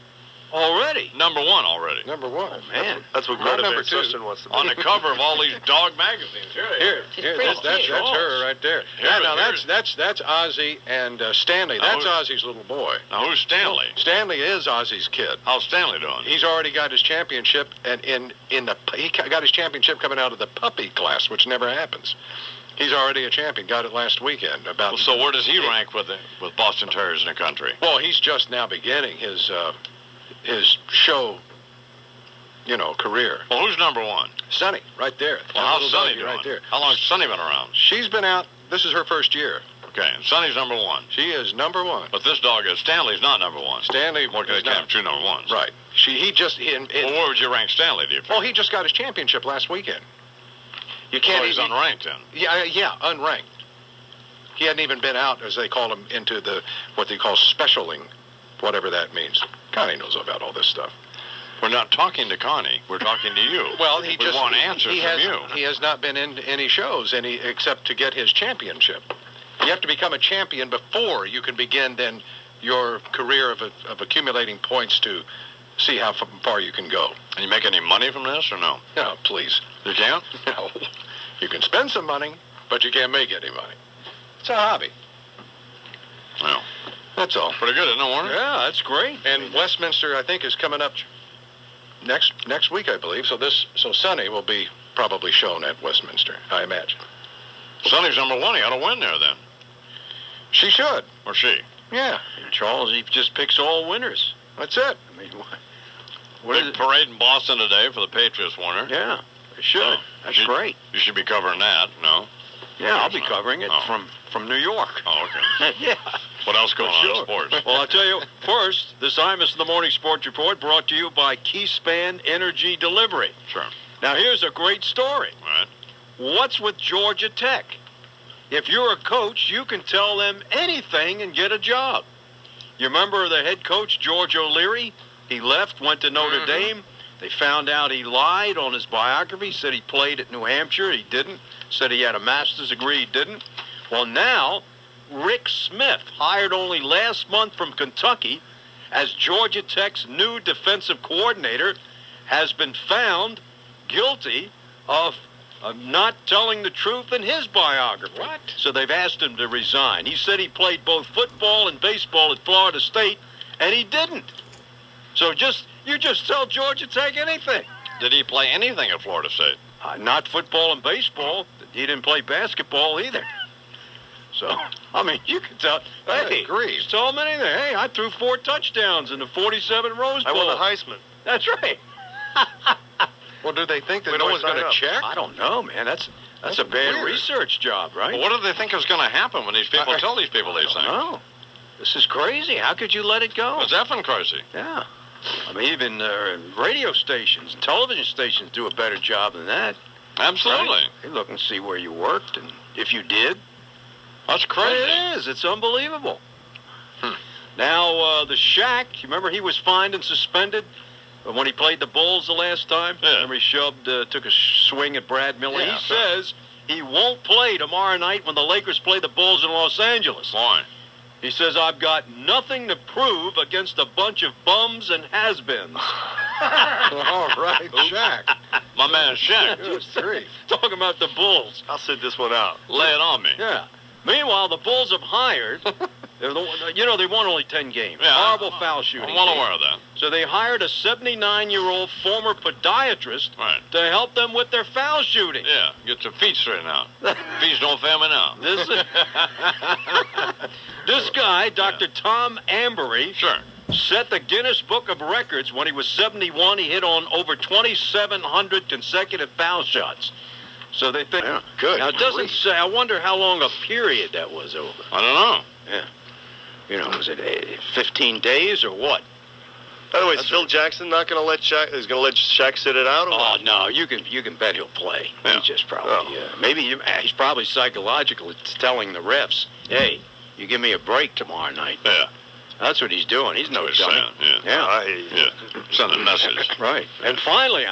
Already? #1 already. #1. Man, that's what Not Greta Van number 2. Susteren wants to be. On the cover of all these dog magazines. Here. That's her right there. Now that's Ozzy and Stanley. That's Ozzy's little boy. Now who's Stanley? Stanley is Ozzy's kid. How's Stanley doing? He's already got his championship, and he got his championship coming out of the puppy class, which never happens. He's already a champion. Got it last weekend. So where does he rank with Boston Terriers in the country? Well, he's just now beginning his show, career. Well, who's #1? Sonny, right there. Well, how's Sonny doing? Right there. How long's Sonny been around? She's been out. This is her first year. Okay, and Sonny's #1. She is #1. But this dog is Stanley's not #1. Stanley, What can they have 2 #1s? Right. Well, where would you rank Stanley? Do you think? Well, he just got his championship last weekend. You can't. So he's unranked then. Yeah, unranked. He hadn't even been out, as they call him, into what they call specialing, whatever that means. Connie knows about all this stuff. We're not talking to Connie. We're talking to you. Well, we want answers from you. He has not been in any shows except to get his championship. You have to become a champion before you can begin then your career of accumulating points to see how far you can go. And you make any money from this or no? No, please. You can't? No. You can spend some money, but you can't make any money. It's a hobby. Well, that's all. Pretty good, isn't it, Warner? Yeah, that's great. And Westminster, I think, is coming up next week, I believe. So Sonny will be probably shown at Westminster, I imagine. Sonny's number one. He ought to win there then. She should. Or she. Yeah. Charles, he just picks all winners. That's it. I mean, Big parade in Boston today for the Patriots, Warner. Yeah, they should. Oh, That's great. You should be covering that, no? Yeah, I'll be covering it from New York. Oh, okay. Yeah. What else going on in sports? Well, I'll tell you, first, this Imus in the Morning Sports Report brought to you by Keyspan Energy Delivery. Sure. Now, here's a great story. All right. What's with Georgia Tech? If you're a coach, you can tell them anything and get a job. You remember the head coach, George O'Leary? He left, went to Notre Dame. They found out he lied on his biography, said he played at New Hampshire. He didn't. Said he had a master's degree. He didn't. Well, now, Rick Smith, hired only last month from Kentucky as Georgia Tech's new defensive coordinator, has been found guilty of not telling the truth in his biography. What? So they've asked him to resign. He said he played both football and baseball at Florida State, and he didn't. So you just tell Georgia Tech anything. Did he play anything at Florida State? Not football and baseball. He didn't play basketball either. So, I mean, you can tell. Hey, agreed. Tell him anything. Hey, I threw 4 touchdowns in the 47 Rose Bowl. I won the Heisman. That's right. Well, do they think that Where no do I one's going sign to up? check? I don't know, man. That's a bad weird. research job, right? Well, what do they think is going to happen when these people tell these people these things? No. This is crazy. How could you let it go? It's effing crazy. Yeah. I mean, even radio stations, television stations do a better job than that. Absolutely. Right? They look and see where you worked and if you did. That's crazy. It is. It's unbelievable. Now, the Shaq, you remember he was fined and suspended when he played the Bulls the last time? Yeah. Remember he took a swing at Brad Miller? Yeah, He says he won't play tomorrow night when the Lakers play the Bulls in Los Angeles. Why? He says, I've got nothing to prove against a bunch of bums and has-beens. All right, Shaq. My man Shaq. Good grief. Talking about the Bulls. I'll sit this one out. Lay it on me. Yeah. Meanwhile, the Bulls have hired, they won only 10 games. Yeah, Horrible foul shooting. I'm well team. aware of that. So they hired a 79-year-old former podiatrist Right. to help them with their foul shooting. Yeah, get your feet straightened out. Feet don't fail me now. This guy, Dr. Tom Ambery, Sure. set the Guinness Book of Records. When he was 71, he hit on over 2,700 consecutive foul shots. So they think, good. Now, it doesn't say, I wonder how long a period that was over. I don't know. Yeah. Was it 15 days or what? By the way, is Phil Jackson not going to let Shaq? Is going to let Shaq sit it out? Or Oh, what? no, you can bet he'll play. Yeah. He's just probably, he's probably psychologically telling the refs, hey, you give me a break tomorrow night. Yeah. That's what he's doing. He's no That's what dummy. he's saying, yeah. Yeah. Send a message. Right. And finally,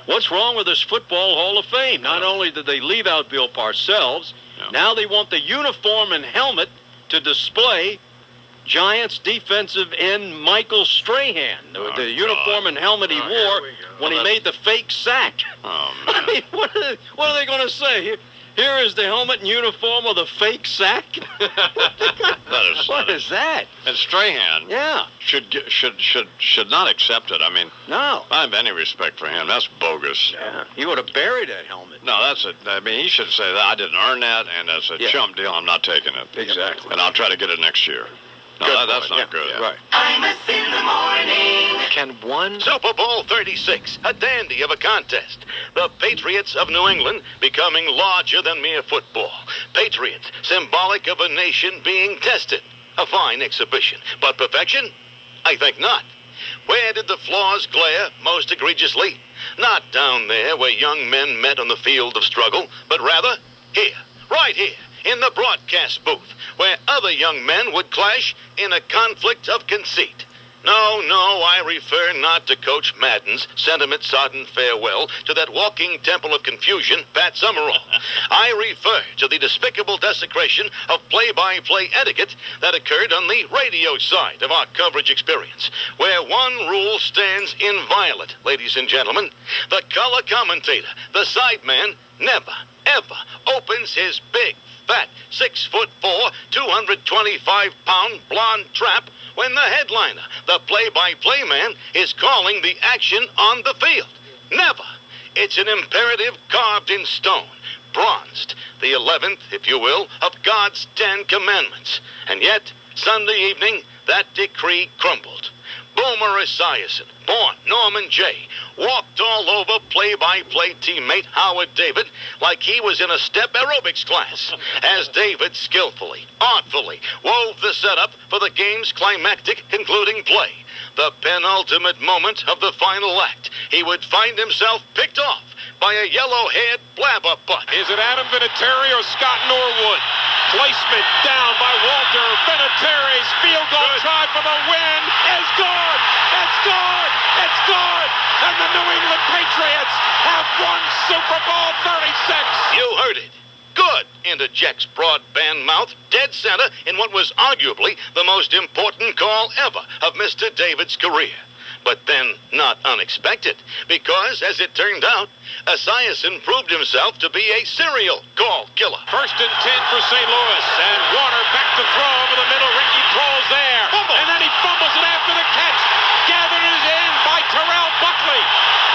what's wrong with this Football Hall of Fame? Not only did they leave out Bill Parcells, now they want the uniform and helmet to display Giants defensive end Michael Strahan. The uniform and helmet he wore when he made the fake sack. Oh, man. I mean, what are they going to say? Here is the helmet and uniform of the fake sack. What is that? And Strahan Yeah. should not accept it. I mean, No. I have any respect for him. That's bogus. Yeah. He would have buried that helmet. No, that's it. I mean, he should say that I didn't earn that, and that's a chump deal. I'm not taking it. Exactly. And I'll try to get it next year. No, that's not good. Right. Imus in the morning. Can one Super Bowl 36, a dandy of a contest. The Patriots of New England becoming larger than mere football. Patriots, symbolic of a nation being tested. A fine exhibition. But perfection? I think not. Where did the flaws glare most egregiously? Not down there where young men met on the field of struggle, but rather here, right here, in the broadcast booth, where other young men would clash in a conflict of conceit. No, I refer not to Coach Madden's sentiment-sodden farewell to that walking temple of confusion, Pat Summerall. I refer to the despicable desecration of play-by-play etiquette that occurred on the radio side of our coverage experience, where one rule stands inviolate, ladies and gentlemen. The color commentator, the sideman, never, ever opens his big, fat, 6'4", 225-pound blonde trap when the headliner, the play-by-play man, is calling the action on the field. Never. It's an imperative carved in stone, bronzed, the 11th, if you will, of God's 10 commandments. And yet, Sunday evening, that decree crumbled. Boomer Esiason, born Norman J., walked all over play-by-play teammate Howard David like he was in a step aerobics class, as David skillfully, artfully wove the setup for the game's climactic concluding play. The penultimate moment of the final act, he would find himself picked off by a yellow-haired blabberbutt. Is it Adam Vinatieri or Scott Norwood? Placement down by Walter Vinatieri's field goal try for the win is good. It's good. It's good. And the New England Patriots have won Super Bowl 36. You heard it. Good, interjects broadband mouth, dead center in what was arguably the most important call ever of Mr. David's career. But then, not unexpected, because, as it turned out, Esiason proved himself to be a serial call killer. 1st and 10 for St. Louis, and Warner back to throw over the middle. Ricky Prohl's there, and then he fumbles it after the catch. Gathered is in by Terrell Buckley.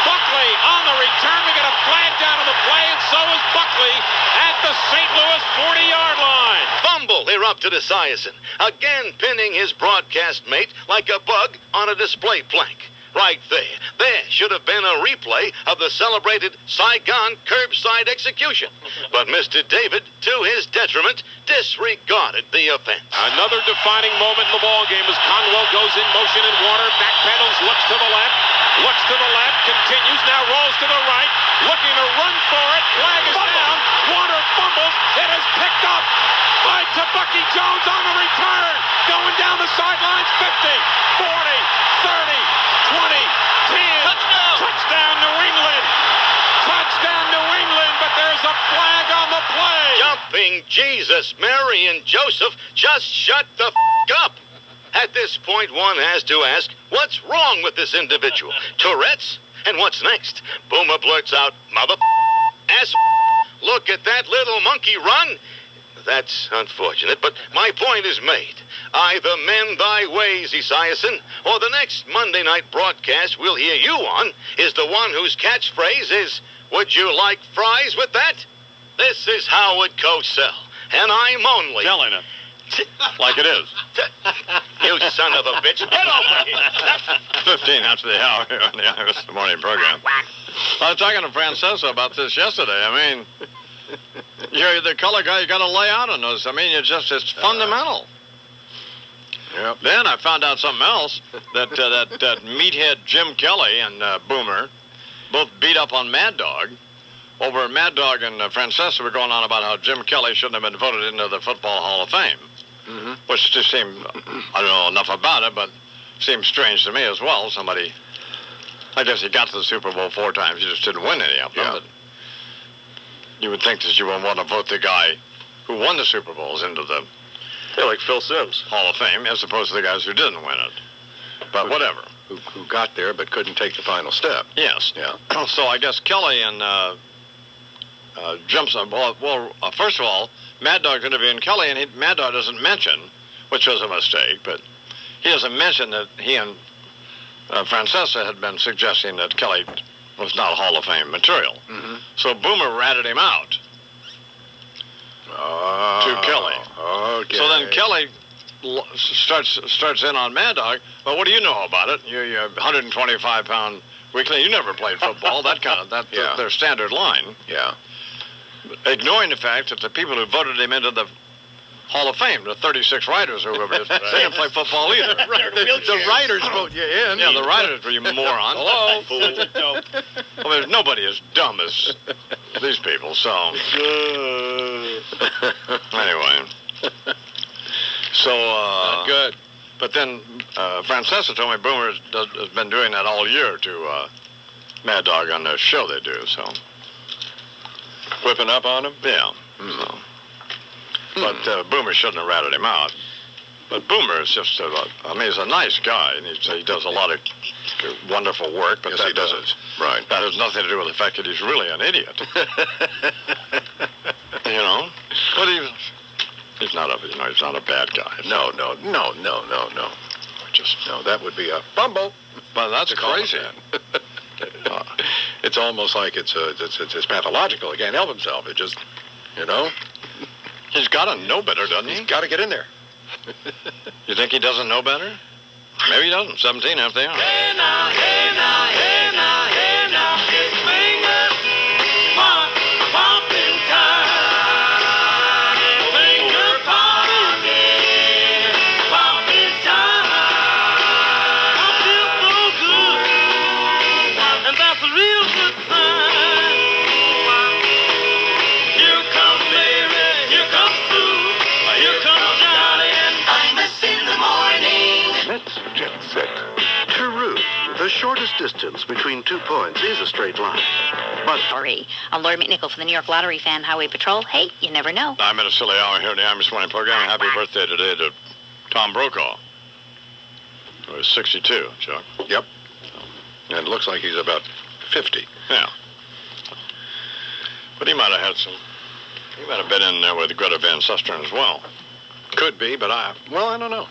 Buckley on the return. We got a flag down on the play, and so is Buckley at the St. Louis 40-yard line. Fumble erupted Esiason, again pinning his broadcast mate like a bug on a display plank. Right there. There should have been a replay of the celebrated Saigon curbside execution. But Mr. David, to his detriment, disregarded the offense. Another defining moment in the ballgame as Conwell goes in motion and Warner backpedals, looks to the left, continues, now rolls to the right, looking to run for it. Flag is down. Warner fumbles. It is picked up by Bucky Jones on the return. Going down the sidelines, 50, 40, 30, 20, 10. Touchdown New England. Touchdown New England, but there's a flag on the play. Jumping Jesus, Mary, and Joseph, just shut the up. At this point, one has to ask, what's wrong with this individual? Tourette's? And what's next? Boomer blurts out, mother ass. Look at that little monkey run. That's unfortunate, but my point is made. Either mend thy ways, Esiason, or the next Monday night broadcast we'll hear you on is the one whose catchphrase is, would you like fries with that? This is Howard Cosell, and I'm only... Telling it. Like it is. You son of a bitch. Get over here. 15 after the hour here on the Imus Morning Program. I was talking to Francesca about this yesterday. I mean, you're the color guy, you got to lay out on those. I mean, it's fundamental. Yep. Then I found out something else, that meathead Jim Kelly and Boomer both beat up on Mad Dog. Over Mad Dog and Francesca were going on about how Jim Kelly shouldn't have been voted into the Football Hall of Fame. Mm-hmm. Which just seemed, I don't know enough about it, but seemed strange to me as well. Somebody, I guess he got to the Super Bowl 4 times, he just didn't win any of them. Yeah. But you would think that you would want to vote the guy who won the Super Bowls into the like Phil Simms Hall of Fame, as opposed to the guys who didn't win it. But whatever. Who got there but couldn't take the final step. Yes. Yeah. So I guess Kelly and jumps on. First of all, Mad Dog's interviewing Kelly, and Mad Dog doesn't mention, which was a mistake, but he doesn't mention that he and Francesca had been suggesting that Kelly was not Hall of Fame material. Mm-hmm. So Boomer ratted him out to Kelly. Okay. So then Kelly starts in on Mad Dog. Well, what do you know about it? You're 125-pound weakling. You never played football. That's their standard line. Yeah. Ignoring the fact that the people who voted him into the Hall of Fame, the 36 writers or whoever it is, they didn't play football either. The writers vote you in. Yeah, the writers, you moron. Hello? Well, there's nobody as dumb as these people, so... Anyway. So, Not good. But then Francesa told me Boomer has been doing that all year to Mad Dog on the show they do. So whipping up on him. Yeah. So. But Boomer shouldn't have ratted him out. But Boomer is just, he's a nice guy, and he does a lot of wonderful work. But yes, he does. Right. That has nothing to do with the fact that he's really an idiot. But he's not a bad guy. No. Just no, that would be a bumble. But that's crazy. It's almost like it's pathological. He can't help himself. It just, He's got to know better, doesn't he? He's got to get in there. You think he doesn't know better? Maybe he doesn't. 17 half they are. Hey now, hey now, hey now, hey now, it's finger popping time. Finger popping time. I feel so good, and that's a real good sign. Here comes Mary, here comes Sue, here comes Johnny, and Imus in the morning. Let's jet set. True. The shortest distance between 2 points is a straight line. But Sorry. I'm Lori McNichol for the New York Lottery Fan Highway Patrol. Hey, you never know. I'm in a silly hour here in the Imus Morning program. Happy birthday today to Tom Brokaw. He was 62, Chuck. Yep. And it looks like he's about 50. Yeah. But he might have been in there with Greta Van Susteren as well. Could be, but I don't know.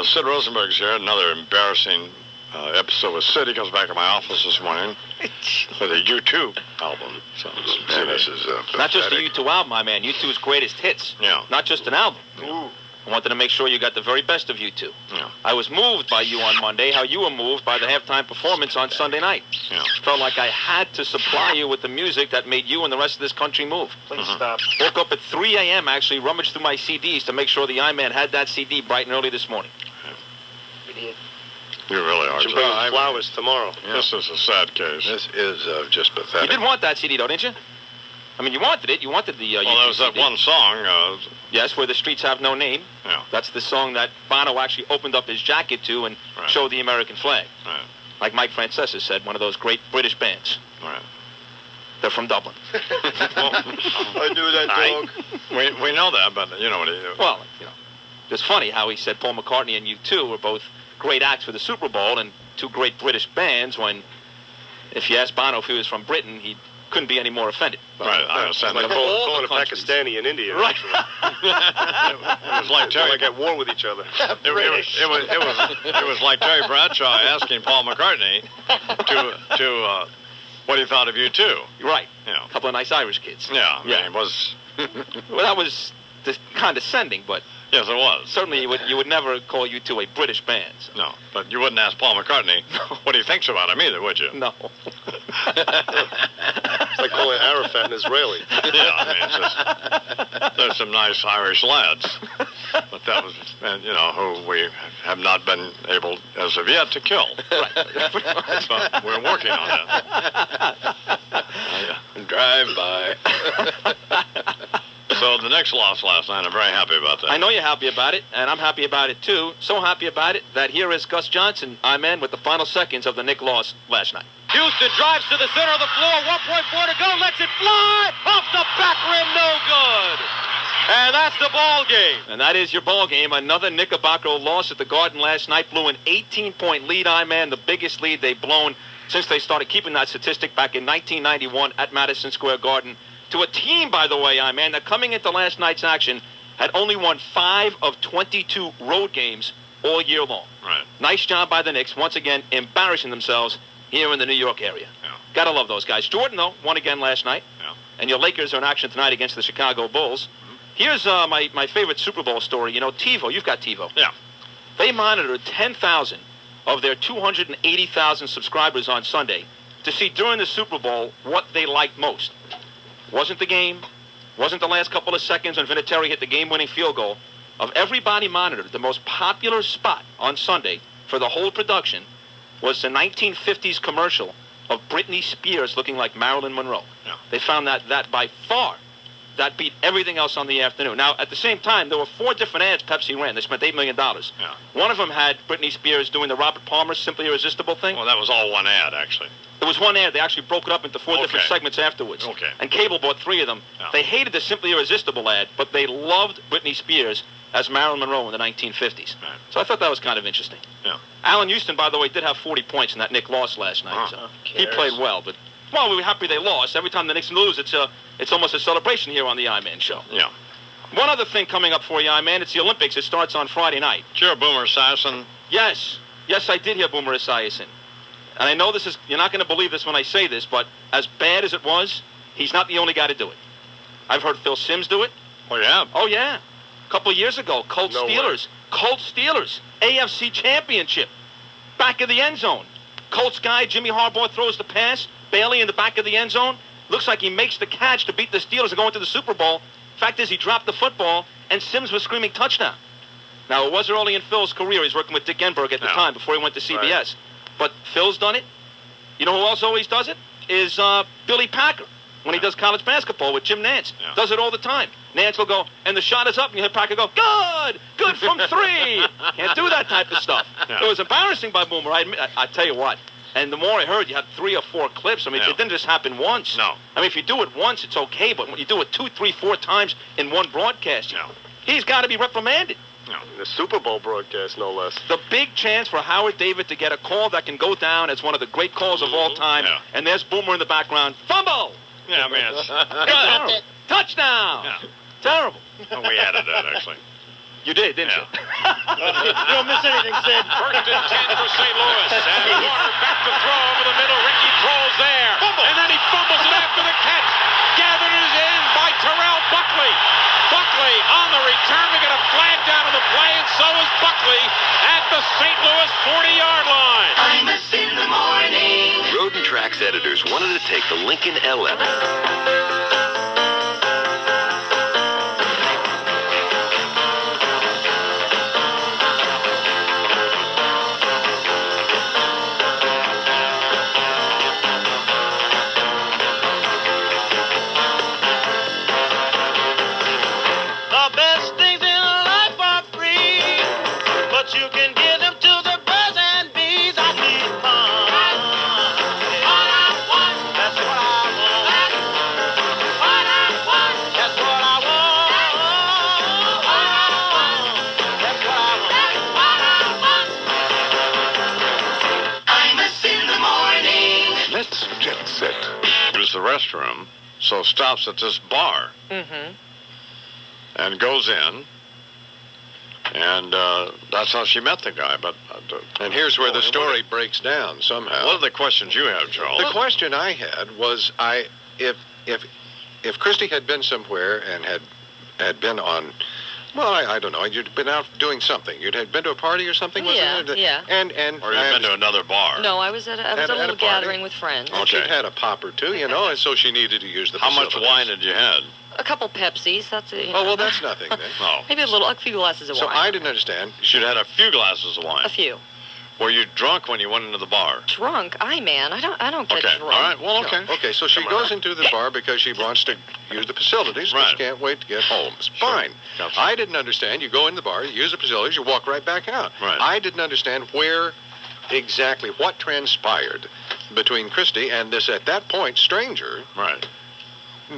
Sid Rosenberg's here. Another embarrassing episode with Sid. He comes back to my office this morning with a U2 album. So this is not just a U2 album, my man. U2's greatest hits. Yeah. Not just an album. Ooh. I wanted to make sure you got the very best of U2. Yeah. I was moved by you on Monday, how you were moved by the halftime performance on Sunday night. Yeah. Felt like I had to supply you with the music that made you and the rest of this country move. Please stop. Woke up at 3 a.m. actually, rummaged through my CDs to make sure the I-Man had that CD bright and early this morning. Idiot. You really are. Should bring him flowers tomorrow. Yeah. This is a sad case. This is just pathetic. You did want that CD, though, didn't you? I mean, you wanted it. You wanted the well, U2 there was that CD. one song. Yes, Where the Streets Have No Name. Yeah. That's the song that Bono actually opened up his jacket to and showed the American flag. Right. Like Mike Francesa said, one of those great British bands. Right. They're from Dublin. I knew that dog. We know that, but you know what he... Well, it's funny how he said Paul McCartney and U2 were both great acts for the Super Bowl and two great British bands when, if you asked Bono if he was from Britain, he couldn't be any more offended. Right, I understand. Like that. calling a Pakistani in India. Right. It was like Terry... like at war with each other. It was like Terry Bradshaw asking Paul McCartney to what he thought of U2. Right. Yeah. A couple of nice Irish kids. Yeah. I mean, it was... Well, that was condescending, but... Yes, it was. Certainly, you would never call U2 a British band. So. No, but you wouldn't ask Paul McCartney what he thinks about him either, would you? No. It's like calling Arafat an Israeli. Yeah, I mean, it's just, there's some nice Irish lads, but that was, who we have not been able, as of yet, to kill. Right. But we're working on that. Drive by. So the Knicks lost last night. I'm very happy about that. I know you're happy about it, and I'm happy about it, too. So happy about it that here is Gus Johnson, I'm with the final seconds of the Knicks loss last night. Houston drives to the center of the floor. 1.4 to go. Lets it fly. Off the back rim. No good. And that's the ball game. And that is your ball game. Another Knickerbocker loss at the Garden last night. Blew an 18-point lead, the biggest lead they've blown since they started keeping that statistic back in 1991 at Madison Square Garden. To a team, by the way, that coming into last night's action had only won 5 of 22 road games all year long. Right. Nice job by the Knicks, once again embarrassing themselves here in the New York area. Yeah. Gotta love those guys. Jordan, though, won again last night. Yeah. And your Lakers are in action tonight against the Chicago Bulls. Here's my favorite Super Bowl story. TiVo, you've got TiVo. Yeah. They monitored 10,000 of their 280,000 subscribers on Sunday to see during the Super Bowl what they liked most. Wasn't the game, wasn't the last couple of seconds when Vinatieri hit the game-winning field goal. Of everybody monitored, the most popular spot on Sunday for the whole production was the 1950s commercial of Britney Spears looking like Marilyn Monroe. Yeah. They found that by far that beat everything else on the afternoon. Now, at the same time, there were 4 different ads Pepsi ran. They spent $8 million. Yeah. One of them had Britney Spears doing the Robert Palmer Simply Irresistible thing. Well, that was all one ad, actually. It was one ad. They actually broke it up into 4 different segments afterwards. Okay. And cable bought 3 of them. Yeah. They hated the Simply Irresistible ad, but they loved Britney Spears as Marilyn Monroe in the 1950s. Right. So I thought that was kind of interesting. Yeah. Alan Houston, by the way, did have 40 points in that Knick loss last night. So he played well, but well, we were happy they lost. Every time the Knicks lose, it's almost a celebration here on the I-Man show. Yeah. One other thing coming up for you, I-Man, it's the Olympics. It starts on Friday night. Sure, Boomer Esiason. Yes, I did hear Boomer Esiason. And I know you're not going to believe this when I say this, but as bad as it was, he's not the only guy to do it. I've heard Phil Simms do it. Oh, yeah? Oh, yeah. A couple of years ago, Colts Steelers, AFC Championship, back of the end zone. Colts guy, Jimmy Harbaugh, throws the pass. Bailey in the back of the end zone. Looks like he makes the catch to beat the Steelers and go into the Super Bowl. Fact is, he dropped the football, and Simms was screaming touchdown. Now, it was early in Phil's career. He's working with Dick Enberg at the time before he went to CBS. Right. But Phil's done it. You know who else always does it? Is Billy Packer when he does college basketball with Jim Nance. Yeah. Does it all the time. Nance will go, and the shot is up, and you hear Packer go, good from 3. Can't do that type of stuff. Yeah. It was embarrassing by Boomer. I tell you what. And the more I heard, you had 3 or 4 clips. I mean, it didn't just happen once. No. I mean, if you do it once, it's okay. But when you do it 2, 3, 4 times in one broadcast, he's got to be reprimanded. No. The Super Bowl broadcast, no less. The big chance for Howard David to get a call that can go down as one of the great calls of all time. Yeah. And there's Boomer in the background. Fumble! Yeah, I mean, it's terrible. Touchdown! Yeah. Terrible. Oh, we added that, actually. You did, didn't you? You don't miss anything, Sid. First and 10 for St. Louis. And Warner back to throw over the middle. Ricky throws there. And then he fumbles it after the catch. Gathered it in by Terrell Buckley. Buckley on the return. We got a flag down on the play, and so is Buckley at the St. Louis 40-yard line. Imus in the morning. Road and Tracks editors wanted to take the Lincoln LM. The restroom, so stops at this bar and goes in, and that's how she met the guy. But and here's where the story breaks down somehow. What are the questions you have, Charles? The question I had was, if Christy had been somewhere and had been on, well, I don't know, you'd been out doing something. You'd had been to a party or something, wasn't it? Yeah. And or you'd been to another bar. No, I was at a little gathering with friends. Okay. She'd had a pop or two, and so she needed to use the facilities. How much wine had you had? A couple Pepsis, that's it. Oh, well, that's nothing then. No. Maybe a few glasses of wine. So I didn't understand. She'd had a few glasses of wine. A few. Were you drunk when you went into the bar? Drunk? I don't get drunk. All right, well, okay. No. Okay, so she goes into the bar because she wants to use the facilities, but she can't wait to get home. It's fine. Sure. I didn't understand. You go in the bar, you use the facilities, you walk right back out. Right. I didn't understand exactly what transpired between Christy and this, at that point, stranger. Right.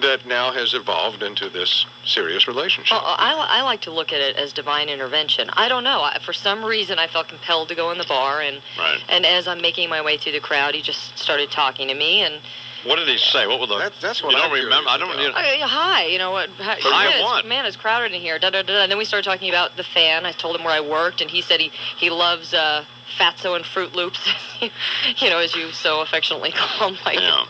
That now has evolved into this serious relationship. Well, I like to look at it as divine intervention. I don't know. For some reason, I felt compelled to go in the bar, and as I'm making my way through the crowd, he just started talking to me. And what did he say? What were the? That's what you I don't remember. I don't. Hi. You know what? Hi, what? Man, it's crowded in here. Da da da. And then we started talking about the fan. I told him where I worked, and he said he loves Fatso and Fruit Loops. As you so affectionately call him, like. Yeah.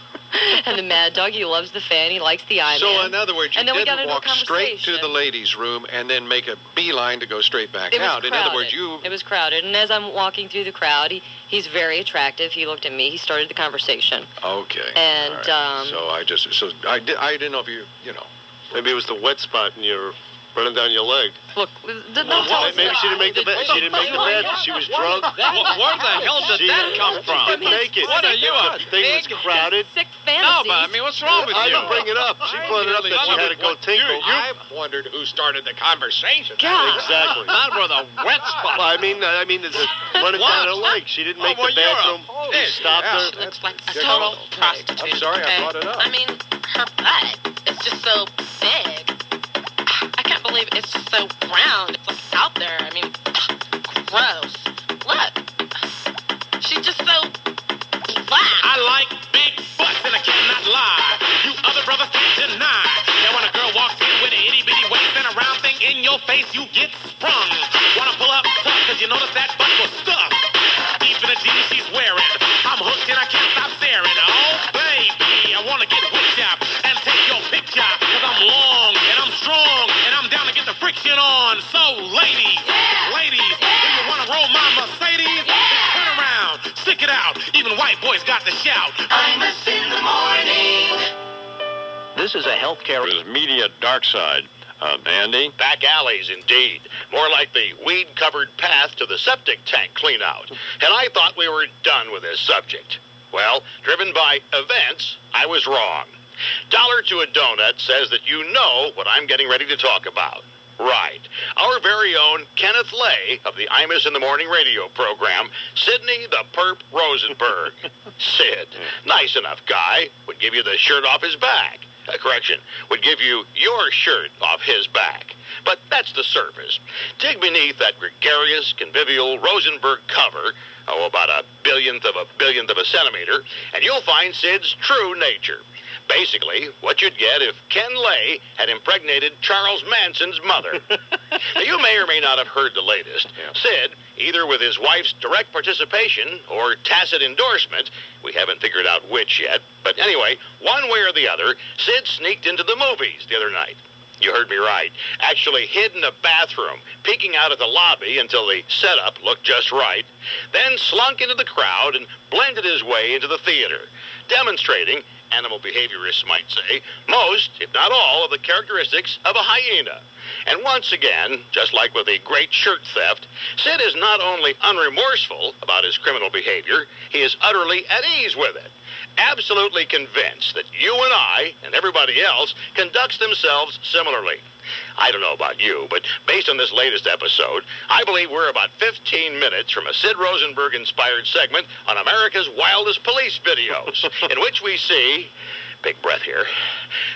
And the Mad Dog, he loves the fan, he likes the I-Man. So, in other words, you didn't walk straight to the ladies' room and then make a beeline to go straight back out. In other words, It was crowded, and as I'm walking through the crowd, he's very attractive. He looked at me. He started the conversation. Okay. And right. I didn't know if you know. Maybe it was the wet spot in your Running down your leg. Look, Maybe she didn't make the bed. She didn't make the bed. She was drunk. Where the hell did that come from? She didn't make it. What are you, a The thing was crowded. Sick No, fantasies. but I mean, what's wrong with I you? didn't bring it up. She brought it up that she had to go tinkle. I wondered who started the conversation. God. Exactly. Not with a wet spot. Well, I mean, it's running down her leg. She didn't make the bathroom. He stopped her. Looks like a total prostitute. I'm sorry I okay? brought it up. I mean, her butt is just so big. I can't believe it's just so round. It's like out there. I mean, gross. Look, she's just so flat. I like big butts and I cannot lie. You other brothers can't deny that when a girl walks in with an itty bitty waist and a round thing in your face, you get sprung. Wanna pull up tough cause you notice that butt was stuffed. Deep in the jeans she's wearing, I'm hooked and I can't stop staring. Oh baby, I wanna get hooked up and take your picture cause I'm long and I'm strong and I'm down to get the friction on. So ladies, ladies, do you wanna roll my Mercedes? Turn around, stick it out. Even white boys got to shout. Imus in the morning. This is a healthcare media dark side. Andy? Back alleys, indeed. More like the weed-covered path to the septic tank clean-out. And I thought we were done with this subject. Well, driven by events, I was wrong. Dollar to a Donut says that you know what I'm getting ready to talk about. Right. Our very own Kenneth Lay of the Imus in the Morning radio program, Sidney the Perp Rosenberg. Sid, nice enough guy, would give you the shirt off his back. Correction, would give you your shirt off his back. But that's the surface. Dig beneath that gregarious, convivial Rosenberg cover, about a billionth of a centimeter, and you'll find Sid's true nature. Basically, what you'd get if Ken Lay had impregnated Charles Manson's mother. Now, you may or may not have heard the latest. Sid, either with his wife's direct participation or tacit endorsement, we haven't figured out which yet, but anyway, one way or the other, Sid sneaked into the movies the other night. You heard me right. Actually hid in a bathroom, peeking out at the lobby until the setup looked just right, then slunk into the crowd and blended his way into the theater, demonstrating, animal behaviorists might say, most, if not all, of the characteristics of a hyena. And once again, just like with the great shirt theft, Sid is not only unremorseful about his criminal behavior, he is utterly at ease with it. Absolutely convinced that you and I, and everybody else, conducts themselves similarly. I don't know about you, but based on this latest episode, I believe we're about 15 minutes from a Sid Rosenberg-inspired segment on America's Wildest Police Videos, in which we see, big breath here,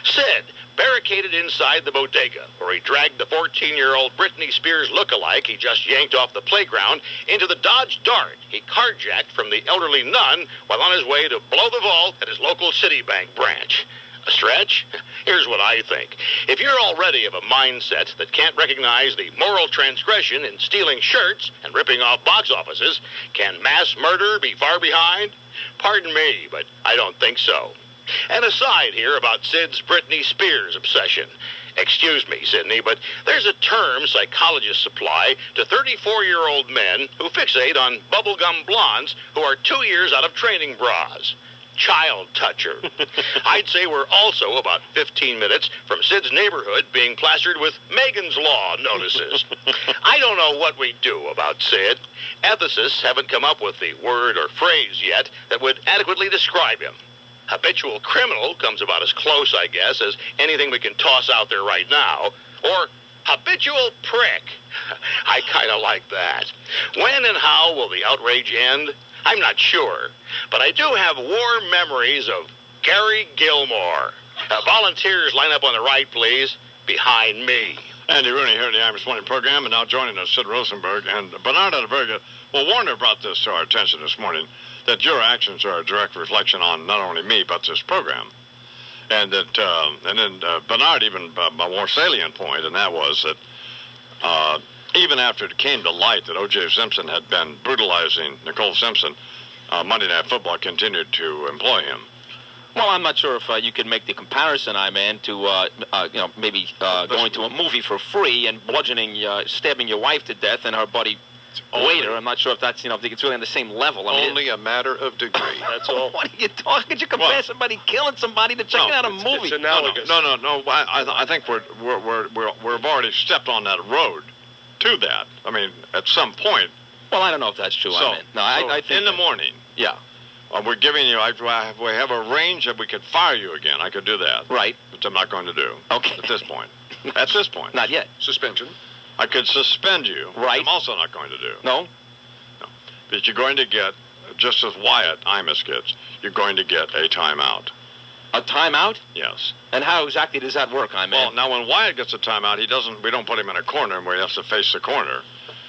Sid barricaded inside the bodega, where he dragged the 14-year-old Britney Spears look-alike he just yanked off the playground into the Dodge Dart he carjacked from the elderly nun while on his way to blow the vault at his local Citibank branch. A stretch? Here's what I think. If you're already of a mindset that can't recognize the moral transgression in stealing shirts and ripping off box offices, can mass murder be far behind? Pardon me, but I don't think so. And aside here about Sid's Britney Spears obsession. Excuse me, Sidney, but there's a term psychologists apply to 34-year-old men who fixate on bubblegum blondes who are 2 years out of training bras. Child toucher. I'd say we're also about 15 minutes from Sid's neighborhood being plastered with Megan's Law notices. I don't know what we do about Sid. Ethicists haven't come up with the word or phrase yet that would adequately describe him. Habitual criminal comes about as close, I guess, as anything we can toss out there right now. Or habitual prick. I kind of like that. When and how will the outrage end? I'm not sure. But I do have warm memories of Gary Gilmore. Volunteers line up on the right, please. Behind me. Andy Rooney here in the Imus Morning program, and now joining us, Sid Rosenberg. And Bernard had a very good... Well, Warner brought this to our attention this morning, that your actions are a direct reflection on not only me, but this program. And that, then Bernard even a more salient point, and that was that even after it came to light that O.J. Simpson had been brutalizing Nicole Simpson, Monday Night Football continued to employ him. Well, I'm not sure if you can make the comparison, to maybe going to a movie for free and bludgeoning, stabbing your wife to death, and her buddy waiter. I'm not sure if that's, if it's really on the same level. I mean, Only a matter of degree. That's all. what are you talking? Could you compare somebody killing somebody to checking out a movie? It's analogous. No. I think we've already stepped on that road to that. I mean, at some point. Well, I don't know if that's true. So, I think in the morning. Yeah. We're giving you. We have a range that we could fire you again. I could do that. Right. Which I'm not going to do. Okay. At this point. At this point. Not yet. Suspension. I could suspend you. Right. I'm also not going to do. No. But you're going to get, just as Wyatt Imus gets, you're going to get a timeout. A timeout? Yes. And how exactly does that work, Well, now when Wyatt gets a timeout, we don't put him in a corner where he has to face the corner.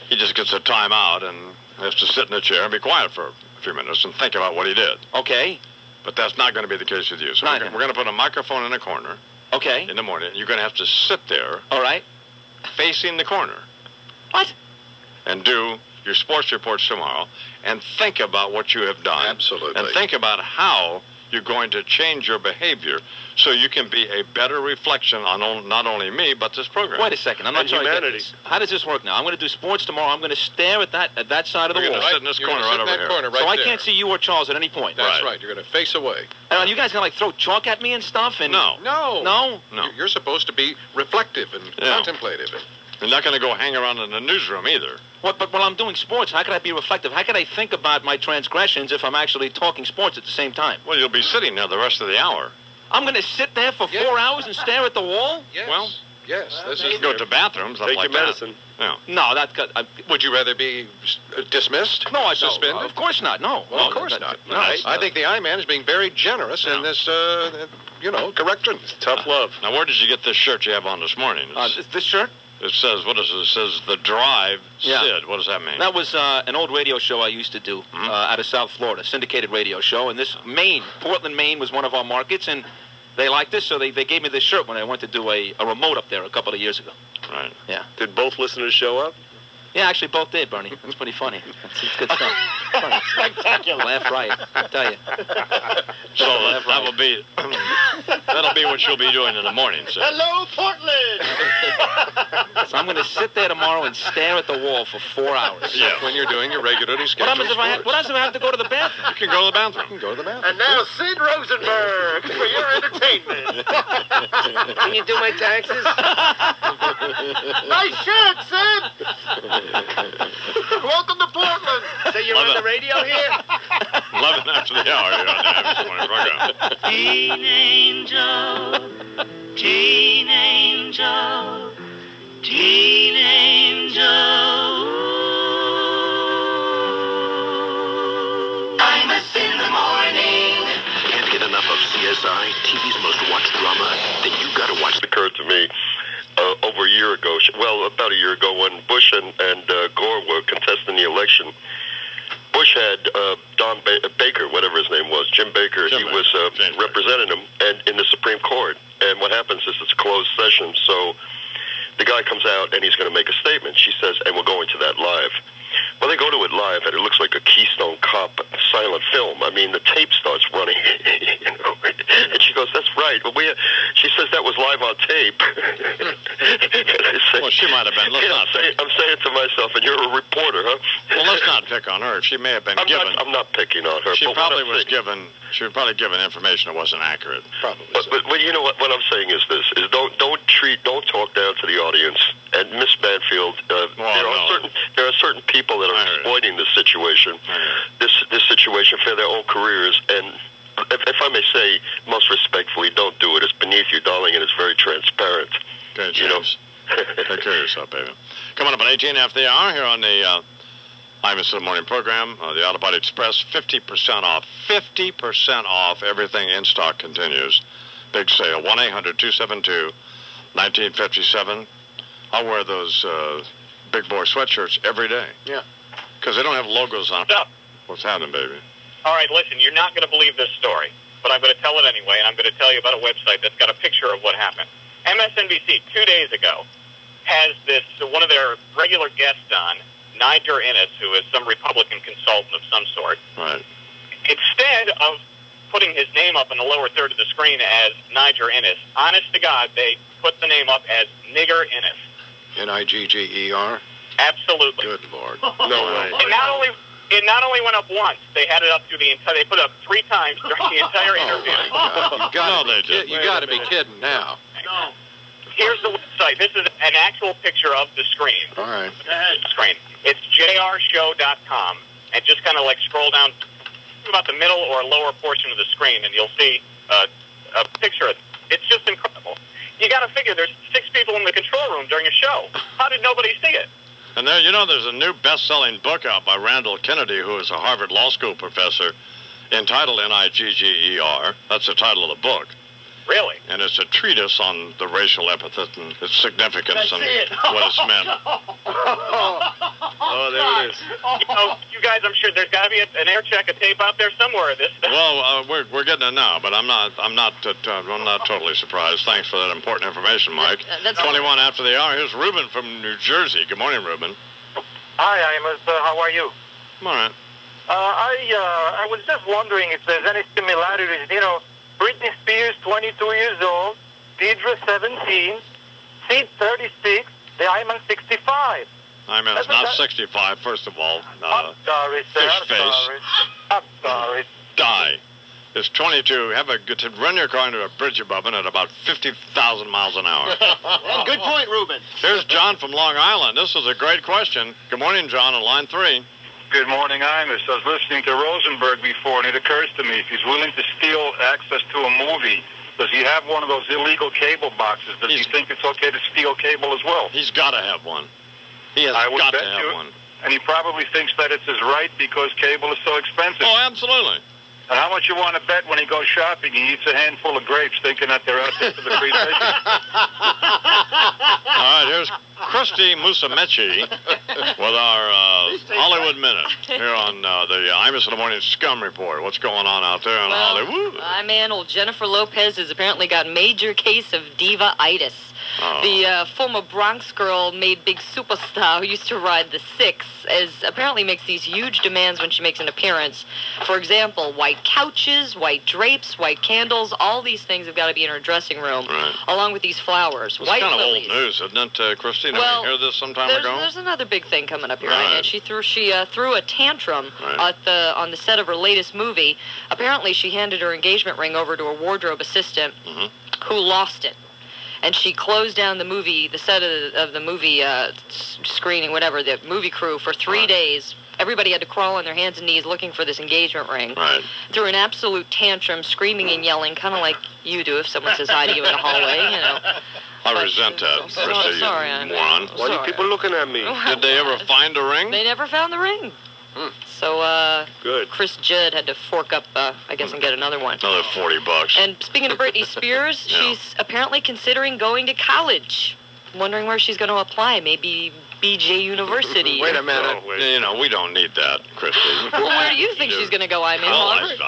He just gets a timeout and has to sit in a chair and be quiet for a few minutes and think about what he did. Okay. But that's not going to be the case with you. So we're going to put a microphone in a corner. Okay. In the morning. You're going to have to sit there. All right. Facing the corner. What? And do your sports reports tomorrow and think about what you have done. Absolutely. And think about how you're going to change your behavior so you can be a better reflection on not only me, but this program. Wait a second. I'm not sure I get this. How does this work now? I'm going to do sports tomorrow. I'm going to stare at that side of the You're wall. going to sit in this corner right over here. So I can't see you or Charles at any point. That's right. You're going to face away. And you guys going to throw chalk at me and stuff? And No. No? You're supposed to be reflective and contemplative. You're not going to go hang around in the newsroom either. But while I'm doing sports, how could I be reflective? How could I think about my transgressions if I'm actually talking sports at the same time? Well, you'll be sitting there the rest of the hour. I'm going to sit there for 4 hours and stare at the wall? Yes. Well, yes. This is go to the bathroom, stuff Take like your that. medicine. Yeah. No, Would you rather be dismissed? No, suspended? Of course not. No. Well, of course not. No, I think the I-Man is being very generous in this, correction. Tough love. Now, where did you get this shirt you have on this morning? This shirt? It says, what is it? It says The Drive Yeah. Sid. What does that mean? That was an old radio show I used to do out of South Florida, syndicated radio show. And this Portland, Maine was one of our markets, and they liked this, so they gave me this shirt when I went to do a remote up there a couple of years ago. Right. Yeah. Did both listeners show up? Yeah, actually, both did, Bernie. That's pretty funny. It's good stuff. Funny. Spectacular. Laugh right, I tell you. So that'll be what you'll be doing in the morning, Sid. Hello, Portland. So I'm going to sit there tomorrow and stare at the wall for 4 hours. Yeah. When you're doing your regularly What scheduled happens if I have to go to the bathroom? You can go to the bathroom. You can go to the bathroom. And now Sid Rosenberg for your entertainment. Can you do my taxes? Nice shirt, Sid. Welcome to Portland. So you're on the radio here? 11 after the hour, you're on the Imus Morning Program. Teen Angel, Teen Angel, Teen Angel. Imus in the morning. Can't get enough of CSI, TV's most watched drama? Then you gotta watch It occurred to me over a year ago, about a year ago, when Bush and Gore were contesting the election. Bush had Don Baker, whatever his name was, Jim Baker. He was representing him and in the Supreme Court. And what happens is it's a closed session, so the guy comes out and he's going to make a statement. She says, and we're going to that live. Well, they go to it live, and it looks like a Keystone Cop silent film. I mean, the tape starts running, and she goes, "That's right." Well, she says that was live on tape. Well, she might have been. I'm saying to myself, and you're a reporter, huh? Well, let's not pick on her. She may have been given. I'm not picking on her. She but probably was given. She was probably given information that wasn't accurate. Probably. But you know what? What I'm saying is this: is don't talk down to the audience. And Miss Banfield, there are certain people that are exploiting this situation, this situation for their own careers. And if I may say, most respectfully, don't do it. It's beneath you, darling, and it's very transparent. Okay, James. Take care of yourself, baby. Coming up at 18 after the hour here on the Imus in the Morning program, the Autobody Express, 50% off. 50% off. Everything in stock continues. Big sale. 1-800-272-1957. I'll wear those big boy sweatshirts every day. Yeah. Because they don't have logos on them. Stop. What's happening, baby? All right, listen, you're not going to believe this story, but I'm going to tell it anyway, and I'm going to tell you about a website that's got a picture of what happened. MSNBC, 2 days ago, has one of their regular guests on, Niger Innis, who is some Republican consultant of some sort. Right. Instead of putting his name up in the lower third of the screen as Niger Innis, honest to God, they put the name up as Nigger Innis. Nigger. Absolutely. Good Lord. No way. It not only went up once, they had it up through the entire. They put it up 3 times during the entire interview. You got to be kidding now. No. Here's the website. This is an actual picture of the screen. All right. Screen. It's jrshow.com, and just kind of like scroll down about the middle or lower portion of the screen, and you'll see a picture of it. It's just incredible. You got to figure there's 6 people in the control room during a show. How did nobody see it? And there, there's a new best-selling book out by Randall Kennedy, who is a Harvard Law School professor, entitled Nigger. That's the title of the book. Really? And it's a treatise on the racial epithet and its significance and what it's meant. Oh, there it is. You guys, I'm sure there's got to be an air check, a tape out there somewhere of this stuff. Well, we're getting it now, but I'm not totally surprised. Thanks for that important information, Mike. That's 21 after the hour. Here's Ruben from New Jersey. Good morning, Ruben. Hi, Imus. How are you? I'm all right. I was just wondering if there's any similarities. Britney Spears, 22 years old, Deidre, 17, Sid, 36, the Iman, 65. It's not 65, first of all. I'm sorry, sir. Fish face. I'm sorry. Die. It's 22. Run your car into a bridge above it at about 50,000 miles an hour. Good point, Ruben. Here's John from Long Island. This is a great question. Good morning, John, on line 3. Good morning, Imus. I was listening to Rosenberg before, and it occurs to me, if he's willing to steal access to a movie, does he have one of those illegal cable boxes? Does he think it's okay to steal cable as well? He's got to have one. He has got to have one. And he probably thinks that it's his right because cable is so expensive. Oh, absolutely. And how much you want to bet when he goes shopping, he eats a handful of grapes thinking that they're out there for the free fishing? All right, here's Christy Musumeci with our Hollywood Minute here on the Imus in the Morning Scum Report. What's going on out there in Hollywood? My man, old Jennifer Lopez, has apparently got major case of diva-itis. Oh. The former Bronx girl made big superstar who used to ride the Six apparently makes these huge demands when she makes an appearance. For example, white couches, white drapes, white candles, all these things have got to be in her dressing room, along with these flowers. It's white kind of lilies. old news, isn't it, Christy? Didn't we hear this some time ago? There's another big thing coming up here, Right. and she threw a tantrum on the set of her latest movie. Apparently, she handed her engagement ring over to a wardrobe assistant who lost it. And she closed down the set of the movie screening, whatever, the movie crew for 3 days. Everybody had to crawl on their hands and knees looking for this engagement ring. Right. Through an absolute tantrum, screaming and yelling, kind of like you do if someone says hi to you in a hallway, I resent that, Christy, sorry, you I'm moron. Why are you people looking at me? Did they ever find a ring? They never found the ring. So, Good. Chris Judd had to fork up, I guess, and get another one. Another $40. And speaking of Britney Spears, she's apparently considering going to college. Wondering where she's going to apply. Maybe BJ University. Wait a minute. We don't need that, Christy. Well, where do you think she's going to go? I mean, Harvard?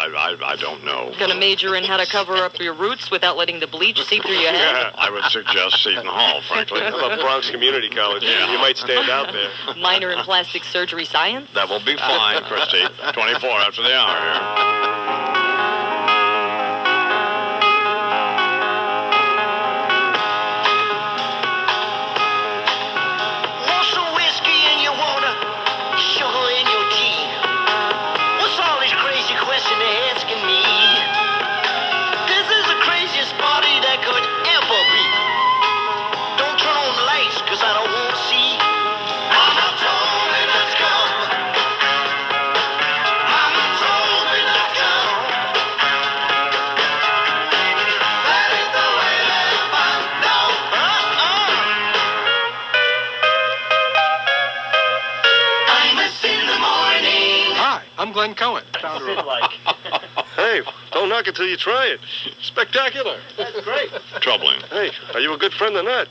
I don't know. Going to major in how to cover up your roots without letting the bleach seep through your head? I would suggest Seton Hall, frankly. How about Bronx Community College? Yeah. You might stand out there. Minor in plastic surgery science? That will be fine, Christy. 24 after the hour here. I'm Glenn Cohen. Hey, don't knock it till you try it. Spectacular. That's great. Troubling. Hey, are you a good friend or not?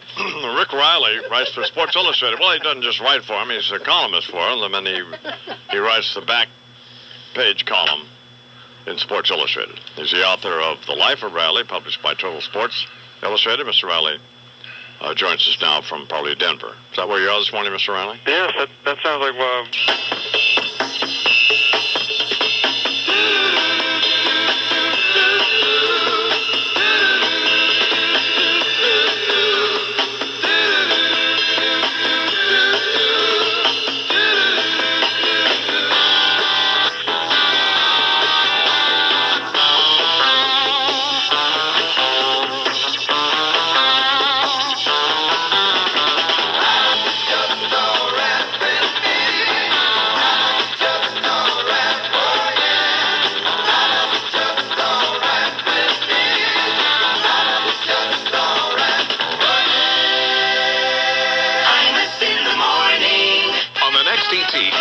Rick Riley writes for Sports Illustrated. Well, he doesn't just write for them. He's a columnist for them, and he writes the back page column in Sports Illustrated. He's the author of The Life of Riley, published by Total Sports Illustrated. Mr. Riley joins us now from probably Denver. Is that where you are this morning, Mr. Riley? Yes, that sounds like...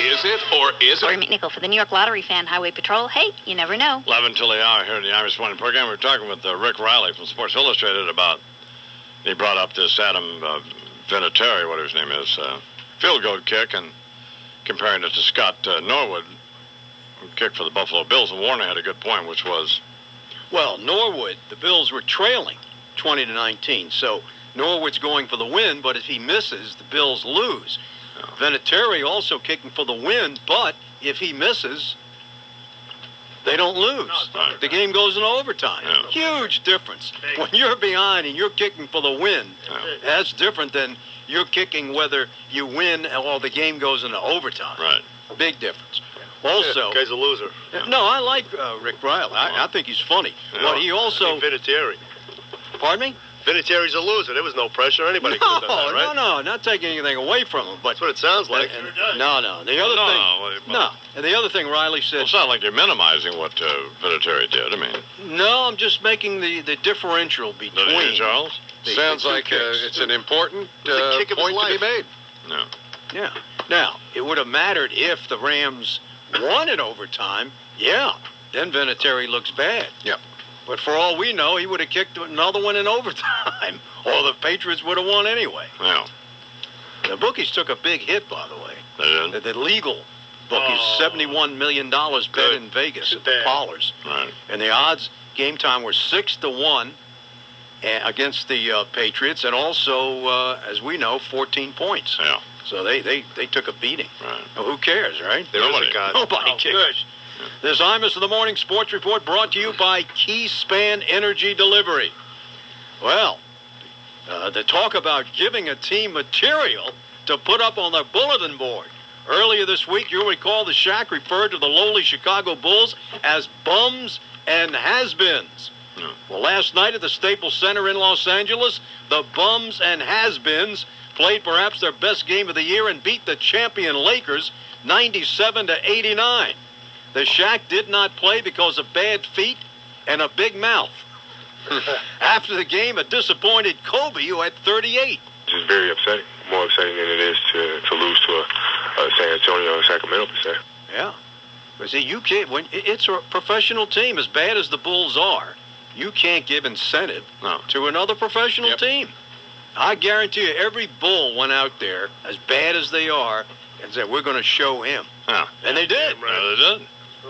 Is it or isn't Lori it? McNichol for the New York Lottery fan, Highway Patrol. Hey, you never know. 11 till the hour here in the Irish Morning Program. We're talking with Rick Riley from Sports Illustrated about, he brought up this Adam Vinatieri, whatever his name is, field goal kick, and comparing it to Scott Norwood, who kicked for the Buffalo Bills. And Warner had a good point, which was... Well, Norwood, the Bills were trailing 20-19, so Norwood's going for the win, but if he misses, the Bills lose. Vinatieri also kicking for the win, but if he misses, they don't lose. The game goes into overtime. Huge difference. When you're behind and you're kicking for the win, that's different than you're kicking whether you win or the game goes into overtime. Right. Big difference. Also, guy's a loser. No, I like Rick Riley. I think he's funny. But he also... Vinatieri. Pardon me? Vinatieri's a loser. There was no pressure. Anybody could have done that, right? No, not taking anything away from him. But that's what it sounds like. No. The other thing... And the other thing Riley said... Well, it's not like you're minimizing what Vinatieri did. I mean... No, I'm just making the differential between... Charles? Sounds like it's an important kick of his point to be made. No. Yeah. Now, it would have mattered if the Rams won in overtime. Yeah. Then Vinatieri looks bad. Yep. But for all we know, he would have kicked another one in overtime. Or the Patriots would have won anyway. Yeah. The bookies took a big hit, by the way. They did? The legal bookies, $71 million bet in Vegas at the Pollers. Right. And the odds, game time, were 6-1 against the Patriots. And also, as we know, 14 points. Yeah. So they took a beating. Right. Well, who cares, right? Nobody cares. This Imus of the Morning Sports Report brought to you by Keyspan Energy Delivery. Well, the talk about giving a team material to put up on their bulletin board. Earlier this week, you'll recall the Shack referred to the lowly Chicago Bulls as bums and has-beens. Well, last night at the Staples Center in Los Angeles, the bums and has-beens played perhaps their best game of the year and beat the champion Lakers 97-89. The Shack did not play because of bad feet and a big mouth. After the game, a disappointed Kobe, who had 38. It's just very upsetting. More upsetting than it is to lose to a San Antonio or Sacramento, per se. Yeah. But see, you can't, when it's a professional team, as bad as the Bulls are, you can't give incentive to another professional team. I guarantee you, every Bull went out there, as bad as they are, and said, we're going to show him. And they did. They did.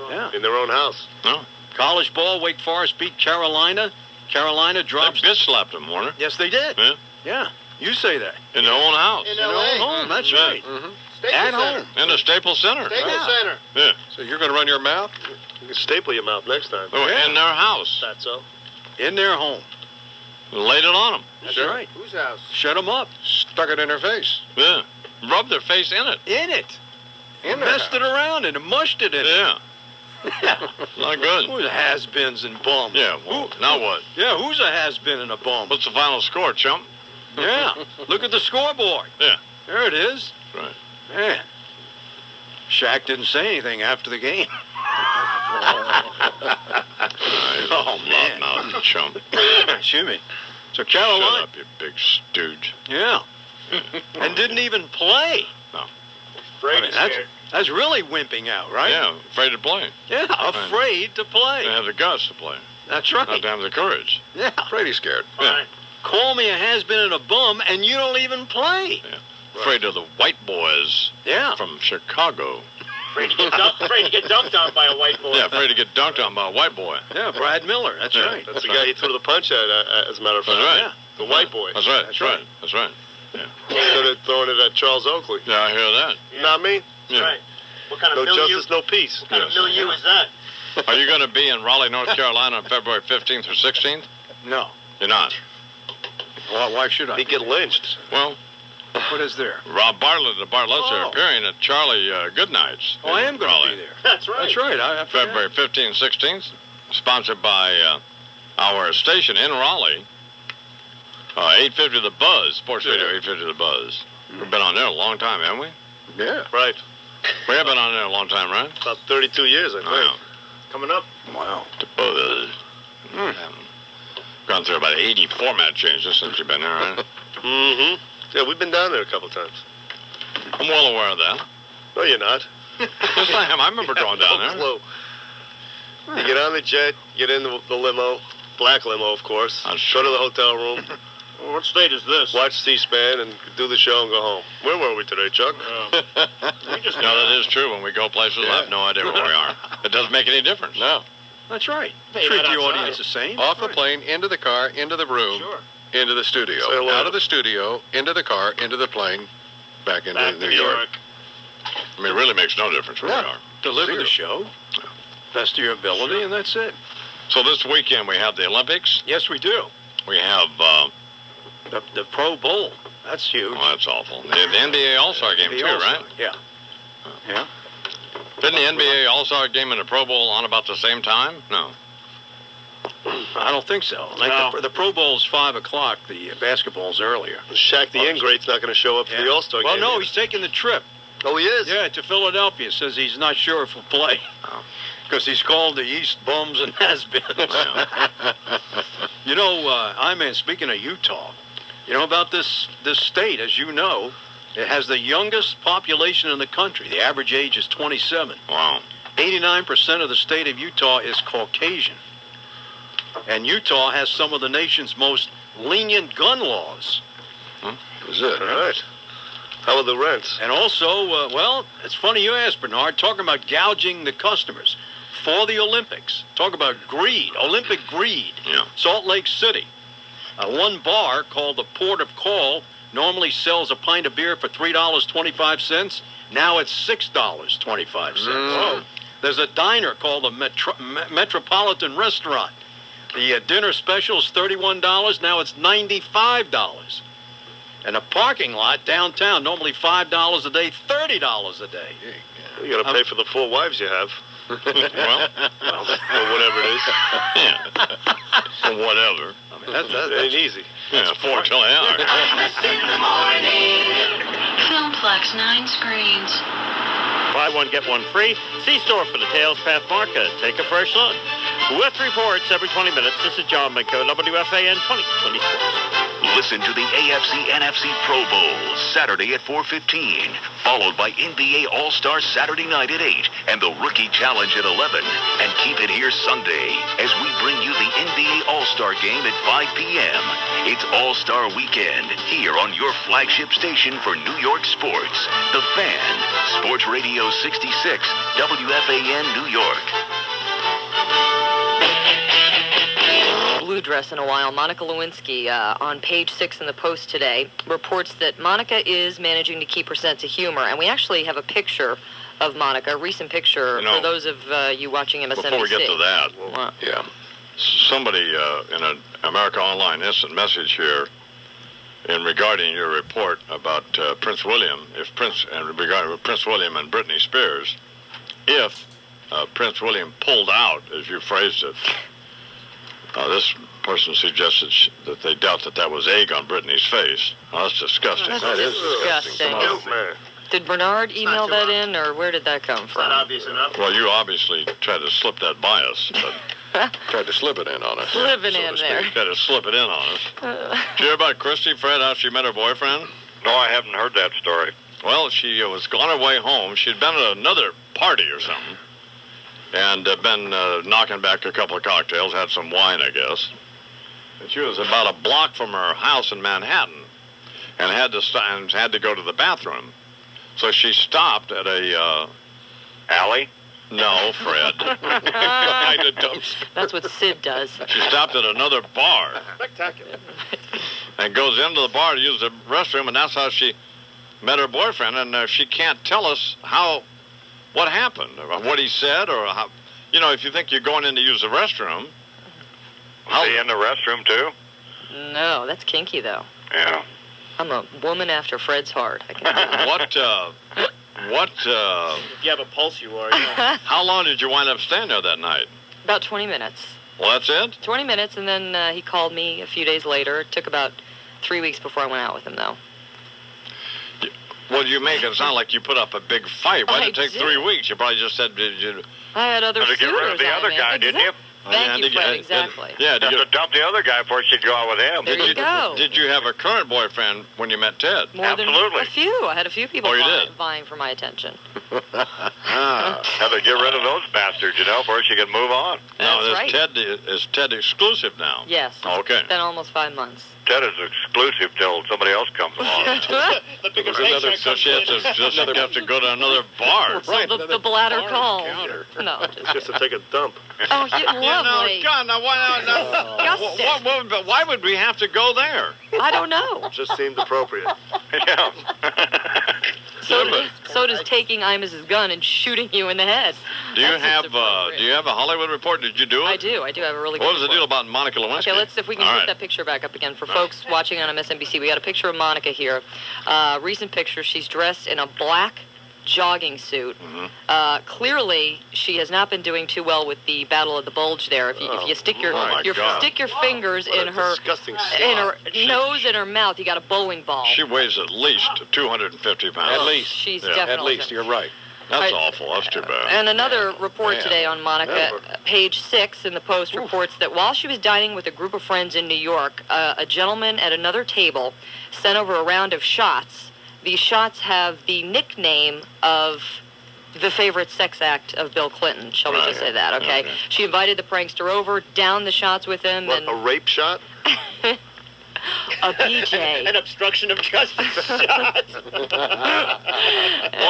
Yeah. In their own house. No. College ball, Wake Forest beat Carolina. Carolina drops... They bitch slapped them, Warner. Yes, they did. Yeah. You say that. In their own house. In their own home, that's right. At home. In the Staples Center. Center. Yeah. So you're going to run your mouth? You can staple your mouth next time. In their house. That's so. In their home. Laid it on them. That's right. Whose house? Shut them up. Stuck it in her face. Yeah. Rubbed their face in it. In it. Messed it around and mushed it in it. Yeah. Not good. Who's has-beens and bums? Yeah, well, now what? Yeah, who's a has-been and a bum? What's the final score, chump? Yeah, look at the scoreboard. Yeah. There it is. Right. Man, Shaq didn't say anything after the game. Oh, man. Not chump. Excuse me. So Carolina... Shut up, you big stooge. Yeah. And didn't even play. No. That's really wimping out, right? Yeah, afraid to play. Yeah, afraid to play. They have the guts to play. That's right. Not to have the courage. Yeah. Afraid he's scared. Yeah. Call me a has-been and a bum, and you don't even play. Yeah. Afraid of the white boys from Chicago. Afraid to get dunked on by a white boy. Yeah, afraid to get dunked on by a white boy. Yeah, Brad Miller. That's right. That's the guy he threw the punch at, as a matter of fact. That's right. Yeah. The white boy. That's right. That's right. That's right. Yeah. Instead of throwing it at Charles Oakley. Yeah, I hear that. Yeah. Not me. Yeah. Right. What kind of no milieu? justice, no peace. What kind of milieu is that? Are you going to be in Raleigh, North Carolina on February 15th or 16th? No. You're not? Well, why should I? He'd get lynched. Well... What is there? Rob Bartlett, the Bartletts are appearing at Charlie Goodnight's. Oh, I am going to be there. That's right. That's right. I February 15th, 16th, sponsored by our station in Raleigh, 850 The Buzz, Sports Radio 850 The Buzz. We've been on there a long time, haven't we? Yeah. Right. We have been on there a long time, right? About 32 years, I think. Wow. Coming up. Wow. The Buzz. Gone through about 80 format changes since you've been there, right? Mm-hmm. Yeah, we've been down there a couple times. I'm well aware of that. No, you're not. Yes, I am. I remember going down there. No clue. You get on the jet, get in the limo, black limo, of course. Go to the hotel room. Well, what state is this? Watch C-SPAN and do the show and go home. Where were we today, Chuck? No, that is true. When we go places, I have no idea where we are. It doesn't make any difference. No. That's right. Hey, Treat right the outside. audience the same. Off the plane, into the car, into the room, into the studio. Say hello. Out of the studio, into the car, into the plane, back into New York. I mean, it really makes no difference where we are. Deliver the show. Best of your ability, and that's it. So this weekend we have the Olympics. Yes, we do. We have the Pro Bowl. That's huge. Oh, that's awful. The NBA All-Star game The too, All-Star, right? Yeah. Yeah. Didn't the NBA All-Star game and the Pro Bowl on about the same time? No. I don't think so. The Pro Bowl's 5 o'clock. The basketball's earlier. Shaq the Ingrate's not going to show up for the All-Star Well, game. no, he's taking the trip. Oh, he is? Yeah, to Philadelphia. Says he's not sure if he'll play. Because he's called the East Bums and Has-Beens. You know, I-Man, speaking of Utah, you know about this state, as you know, it has the youngest population in the country. The average age is 27. Wow. 89% of the state of Utah is Caucasian. And Utah has some of the nation's most lenient gun laws. Is it? All right. How are the rents? And also, well, it's funny you asked, Bernard, talking about gouging the customers for the Olympics. Talk about greed, Olympic greed. Yeah. Salt Lake City. One bar called the Port of Call normally sells a pint of beer for $3.25. Now it's $6.25. There's a diner called the Metropolitan Restaurant. The dinner special is $31. Now it's $95. And a parking lot downtown, normally $5 a day, $30 a day. You got to pay for the 4 wives you have. Well, or whatever it is. Yeah. Or whatever. I mean, that ain't easy. Yeah, 4 till they are. In the morning. Filmplex 9 screens. Buy one, get one free. C-Store for the Tails Path Market. Take a fresh look. With reports every 20 minutes, this is John Minko, WFAN 2020 Sports. Listen to the AFC-NFC Pro Bowl Saturday at 4:15, followed by NBA All-Star Saturday night at 8 and the Rookie Challenge at 11. And keep it here Sunday as we bring you the NBA All-Star Game at 5 p.m. It's All-Star Weekend here on your flagship station for New York sports, The Fan, Sports Radio 66, WFAN New York. Blue dress in a while. Monica Lewinsky on page 6 in the Post today reports that Monica is managing to keep her sense of humor, and we actually have a picture of Monica, a recent picture for those of you watching MSNBC. Before we get to that, yeah, somebody in an America Online instant message here regarding your report about Prince William, regarding Prince William and Britney Spears, if Prince William pulled out, as you phrased it. This person suggested that they doubt that was egg on Britney's face. Oh, that's disgusting. That is disgusting. Oh, man. Did Bernard email that in, or where did that come from? Not obvious enough. Well, you obviously tried to slip that by us. But tried to slip it in on us. Slipping in there. Tried to slip it in on us. Did you hear about Christy, Fred, how she met her boyfriend? No, I haven't heard that story. Well, she was on her way home. She'd been at another party or something. And been knocking back a couple of cocktails, had some wine, I guess. And she was about a block from her house in Manhattan, and had to go to the bathroom. So she stopped at a alley. No, Fred. Behind a dumpster. That's what Sid does. She stopped at another bar. Spectacular. And goes into the bar to use the restroom, and that's how she met her boyfriend. And she can't tell us what happened, or what he said, or how, if you think you're going in to use the restroom. Was he in the restroom, too? No, that's kinky, though. Yeah. I'm a woman after Fred's heart. I can If you have a pulse, you are. Yeah. How long did you wind up staying there that night? About 20 minutes. Well, that's it? 20 minutes, and then he called me a few days later. It took about 3 weeks before I went out with him, though. Well, you make it sound like you put up a big fight. Why did it take did. 3 weeks? You probably just said... I had other to get rid of the other guy, didn't you? Thank you, Fred. Exactly. Yeah, did you have to dump the other guy before she could go out with him? There you go. Did you have a current boyfriend when you met Ted? More than a few. I had a few people vying for my attention. Had to get rid of those bastards, before she could move on. That's right. Is Ted exclusive now? Yes. Okay. It's been almost 5 months. Ted is exclusive till somebody else comes along. The bigger So she has to go to another bar. So the bladder calls. No, just to take a dump. Oh, lovely. God, now why would we have to go there? I don't know. Just seemed appropriate. Yeah. So does taking Imus's gun and shooting you in the head. Do you have a Hollywood report? Did you do it? I do. I do have a really good What was the report. deal about Monica Lewinsky? Okay, let's see if we can put that picture back up again. For folks watching on MSNBC, we got a picture of Monica here. Recent picture. She's dressed in a black jogging suit. Clearly, she has not been doing too well with the Battle of the Bulge there. If you stick your fingers in her nose and her mouth, you got a bowling ball. She weighs at least 250 pounds. At least. She's definitely. At least, you're right. That's awful. That's too bad. And another report today on Monica, page 6 in the Post, reports that while she was dining with a group of friends in New York, a gentleman at another table sent over a round of shots. These shots have the nickname of the favorite sex act of Bill Clinton. Shall we just say that, okay? She invited the prankster over, downed the shots with him. What, a rape shot? A BJ. An obstruction of justice shot. What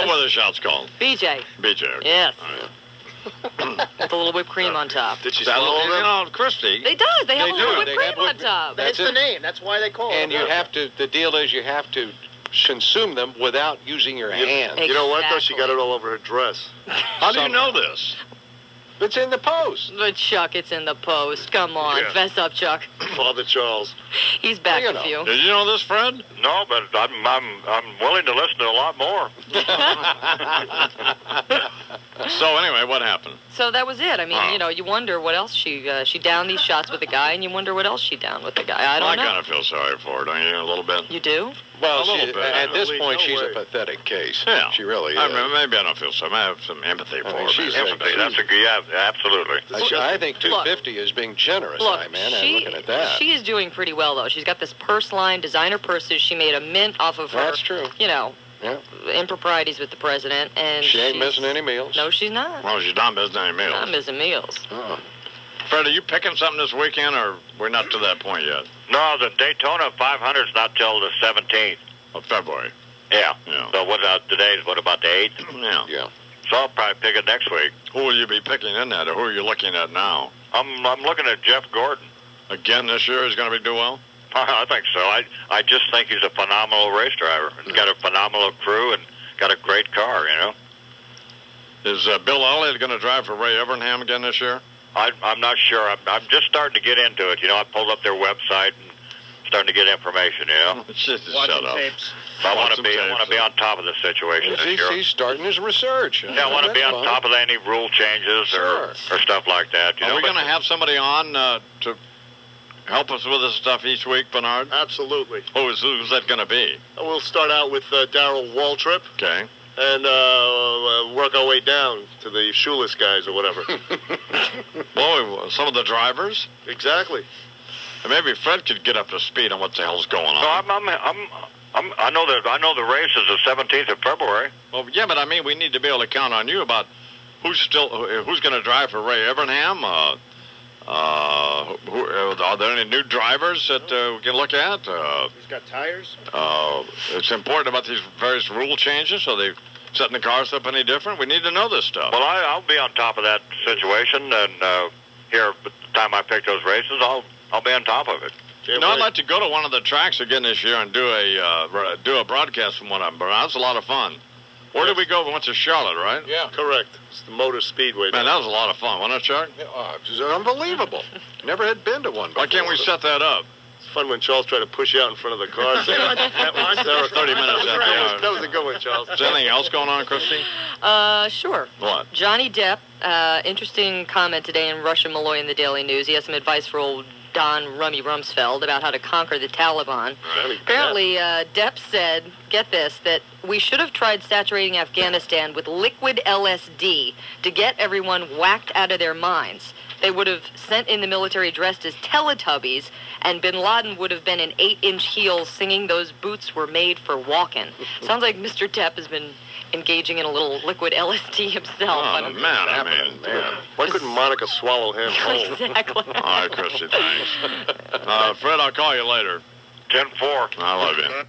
were the shots called? BJ. BJ. Okay. Yes. With a little whipped cream on top. Did she swallow them? Christy. They do. They have a little whipped cream on top. That's the name. That's why they call it. And you have to, the deal is you have to consume them without using your hands. You know what, though? She got it all over her dress. How do you know this? It's in the Post. But Chuck, it's in the Post. Come on, fess up, Chuck. Father Charles. He's back with you. Did you know this, Fred? No, but I'm willing to listen to a lot more. So anyway, what happened? So that was it. I mean, you wonder what else she downed these shots with the guy, and you wonder what else she downed with the guy. I don't know. I kind of feel sorry for her, don't you? A little bit. You do? Well, at this point, she's a pathetic case. Yeah. She really is. Maybe I don't feel sorry. I have some empathy for her. She's empathy. Absolutely. I think 250 is being generous, look, man. I'm looking at that. She is doing pretty well, though. She's got this purse line, designer purses. She made a mint off of her. That's true. Improprieties with the president, and she ain't missing any meals. No, she's not. Well, she's not missing any meals. Not missing meals. Fred, are you picking something this weekend, or we're not to that point yet? No, the Daytona 500 is not till the 17th. Of February. Yeah. So today's what about the 8th? Yeah. So I'll probably pick it next week. Who will you be picking in that, or who are you looking at now? I'm looking at Jeff Gordon. Again this year, he's going to be do well? I think so. I just think he's a phenomenal race driver. He's got a phenomenal crew and got a great car, Is Bill Elliott going to drive for Ray Evernham again this year? I'm not sure. I'm just starting to get into it. I pulled up their website and starting to get information, Shut up. Tapes. I want to be on top of the situation this year. He's starting his research. Yeah, I want to be on top of any rule changes or stuff like that. Are we going to have somebody on to help us with this stuff each week, Bernard? Absolutely. Who's that going to be? We'll start out with Darrell Waltrip. Okay. And work our way down to the shoeless guys or whatever. Well, some of the drivers? Exactly. And maybe Fred could get up to speed on what the hell's going on. No, I know the race is the 17th of February. Well, yeah, but I mean, we need to be able to count on you about who's going to drive for Ray Evernham. Are there any new drivers that we can look at? He's got tires. It's important about these various rule changes. Are they setting the cars up any different? We need to know this stuff. Well, I'll be on top of that situation, and here at the time I pick those races, I'll be on top of it. I'd like to go to one of the tracks again this year and do a broadcast from one of them. But that's a lot of fun. Where did we go? We went to Charlotte, right? Yeah. Correct. It's the Motor Speedway. Man, that was a lot of fun, wasn't it, Chuck? It was unbelievable. Never had been to one before. Why can't we set that up? It's fun when Charles tried to push you out in front of the cars. There were 30 minutes after. That was a good one, Charles. Is there anything else going on, Christy? Sure. What? Johnny Depp, interesting comment today in Russian Malloy in the Daily News. He has some advice for old Don Rummy Rumsfeld about how to conquer the Taliban. Apparently, Depp said, get this, that we should have tried saturating Afghanistan with liquid LSD to get everyone whacked out of their minds. They would have sent in the military dressed as Teletubbies, and Bin Laden would have been in 8-inch heels singing Those Boots Were Made for Walking. Sounds like Mr. Depp has been engaging in a little liquid LSD himself. Oh, man. Why couldn't Monica swallow him whole? Exactly. All right, Christy, thanks. Fred, I'll call you later. 10-4. I love you.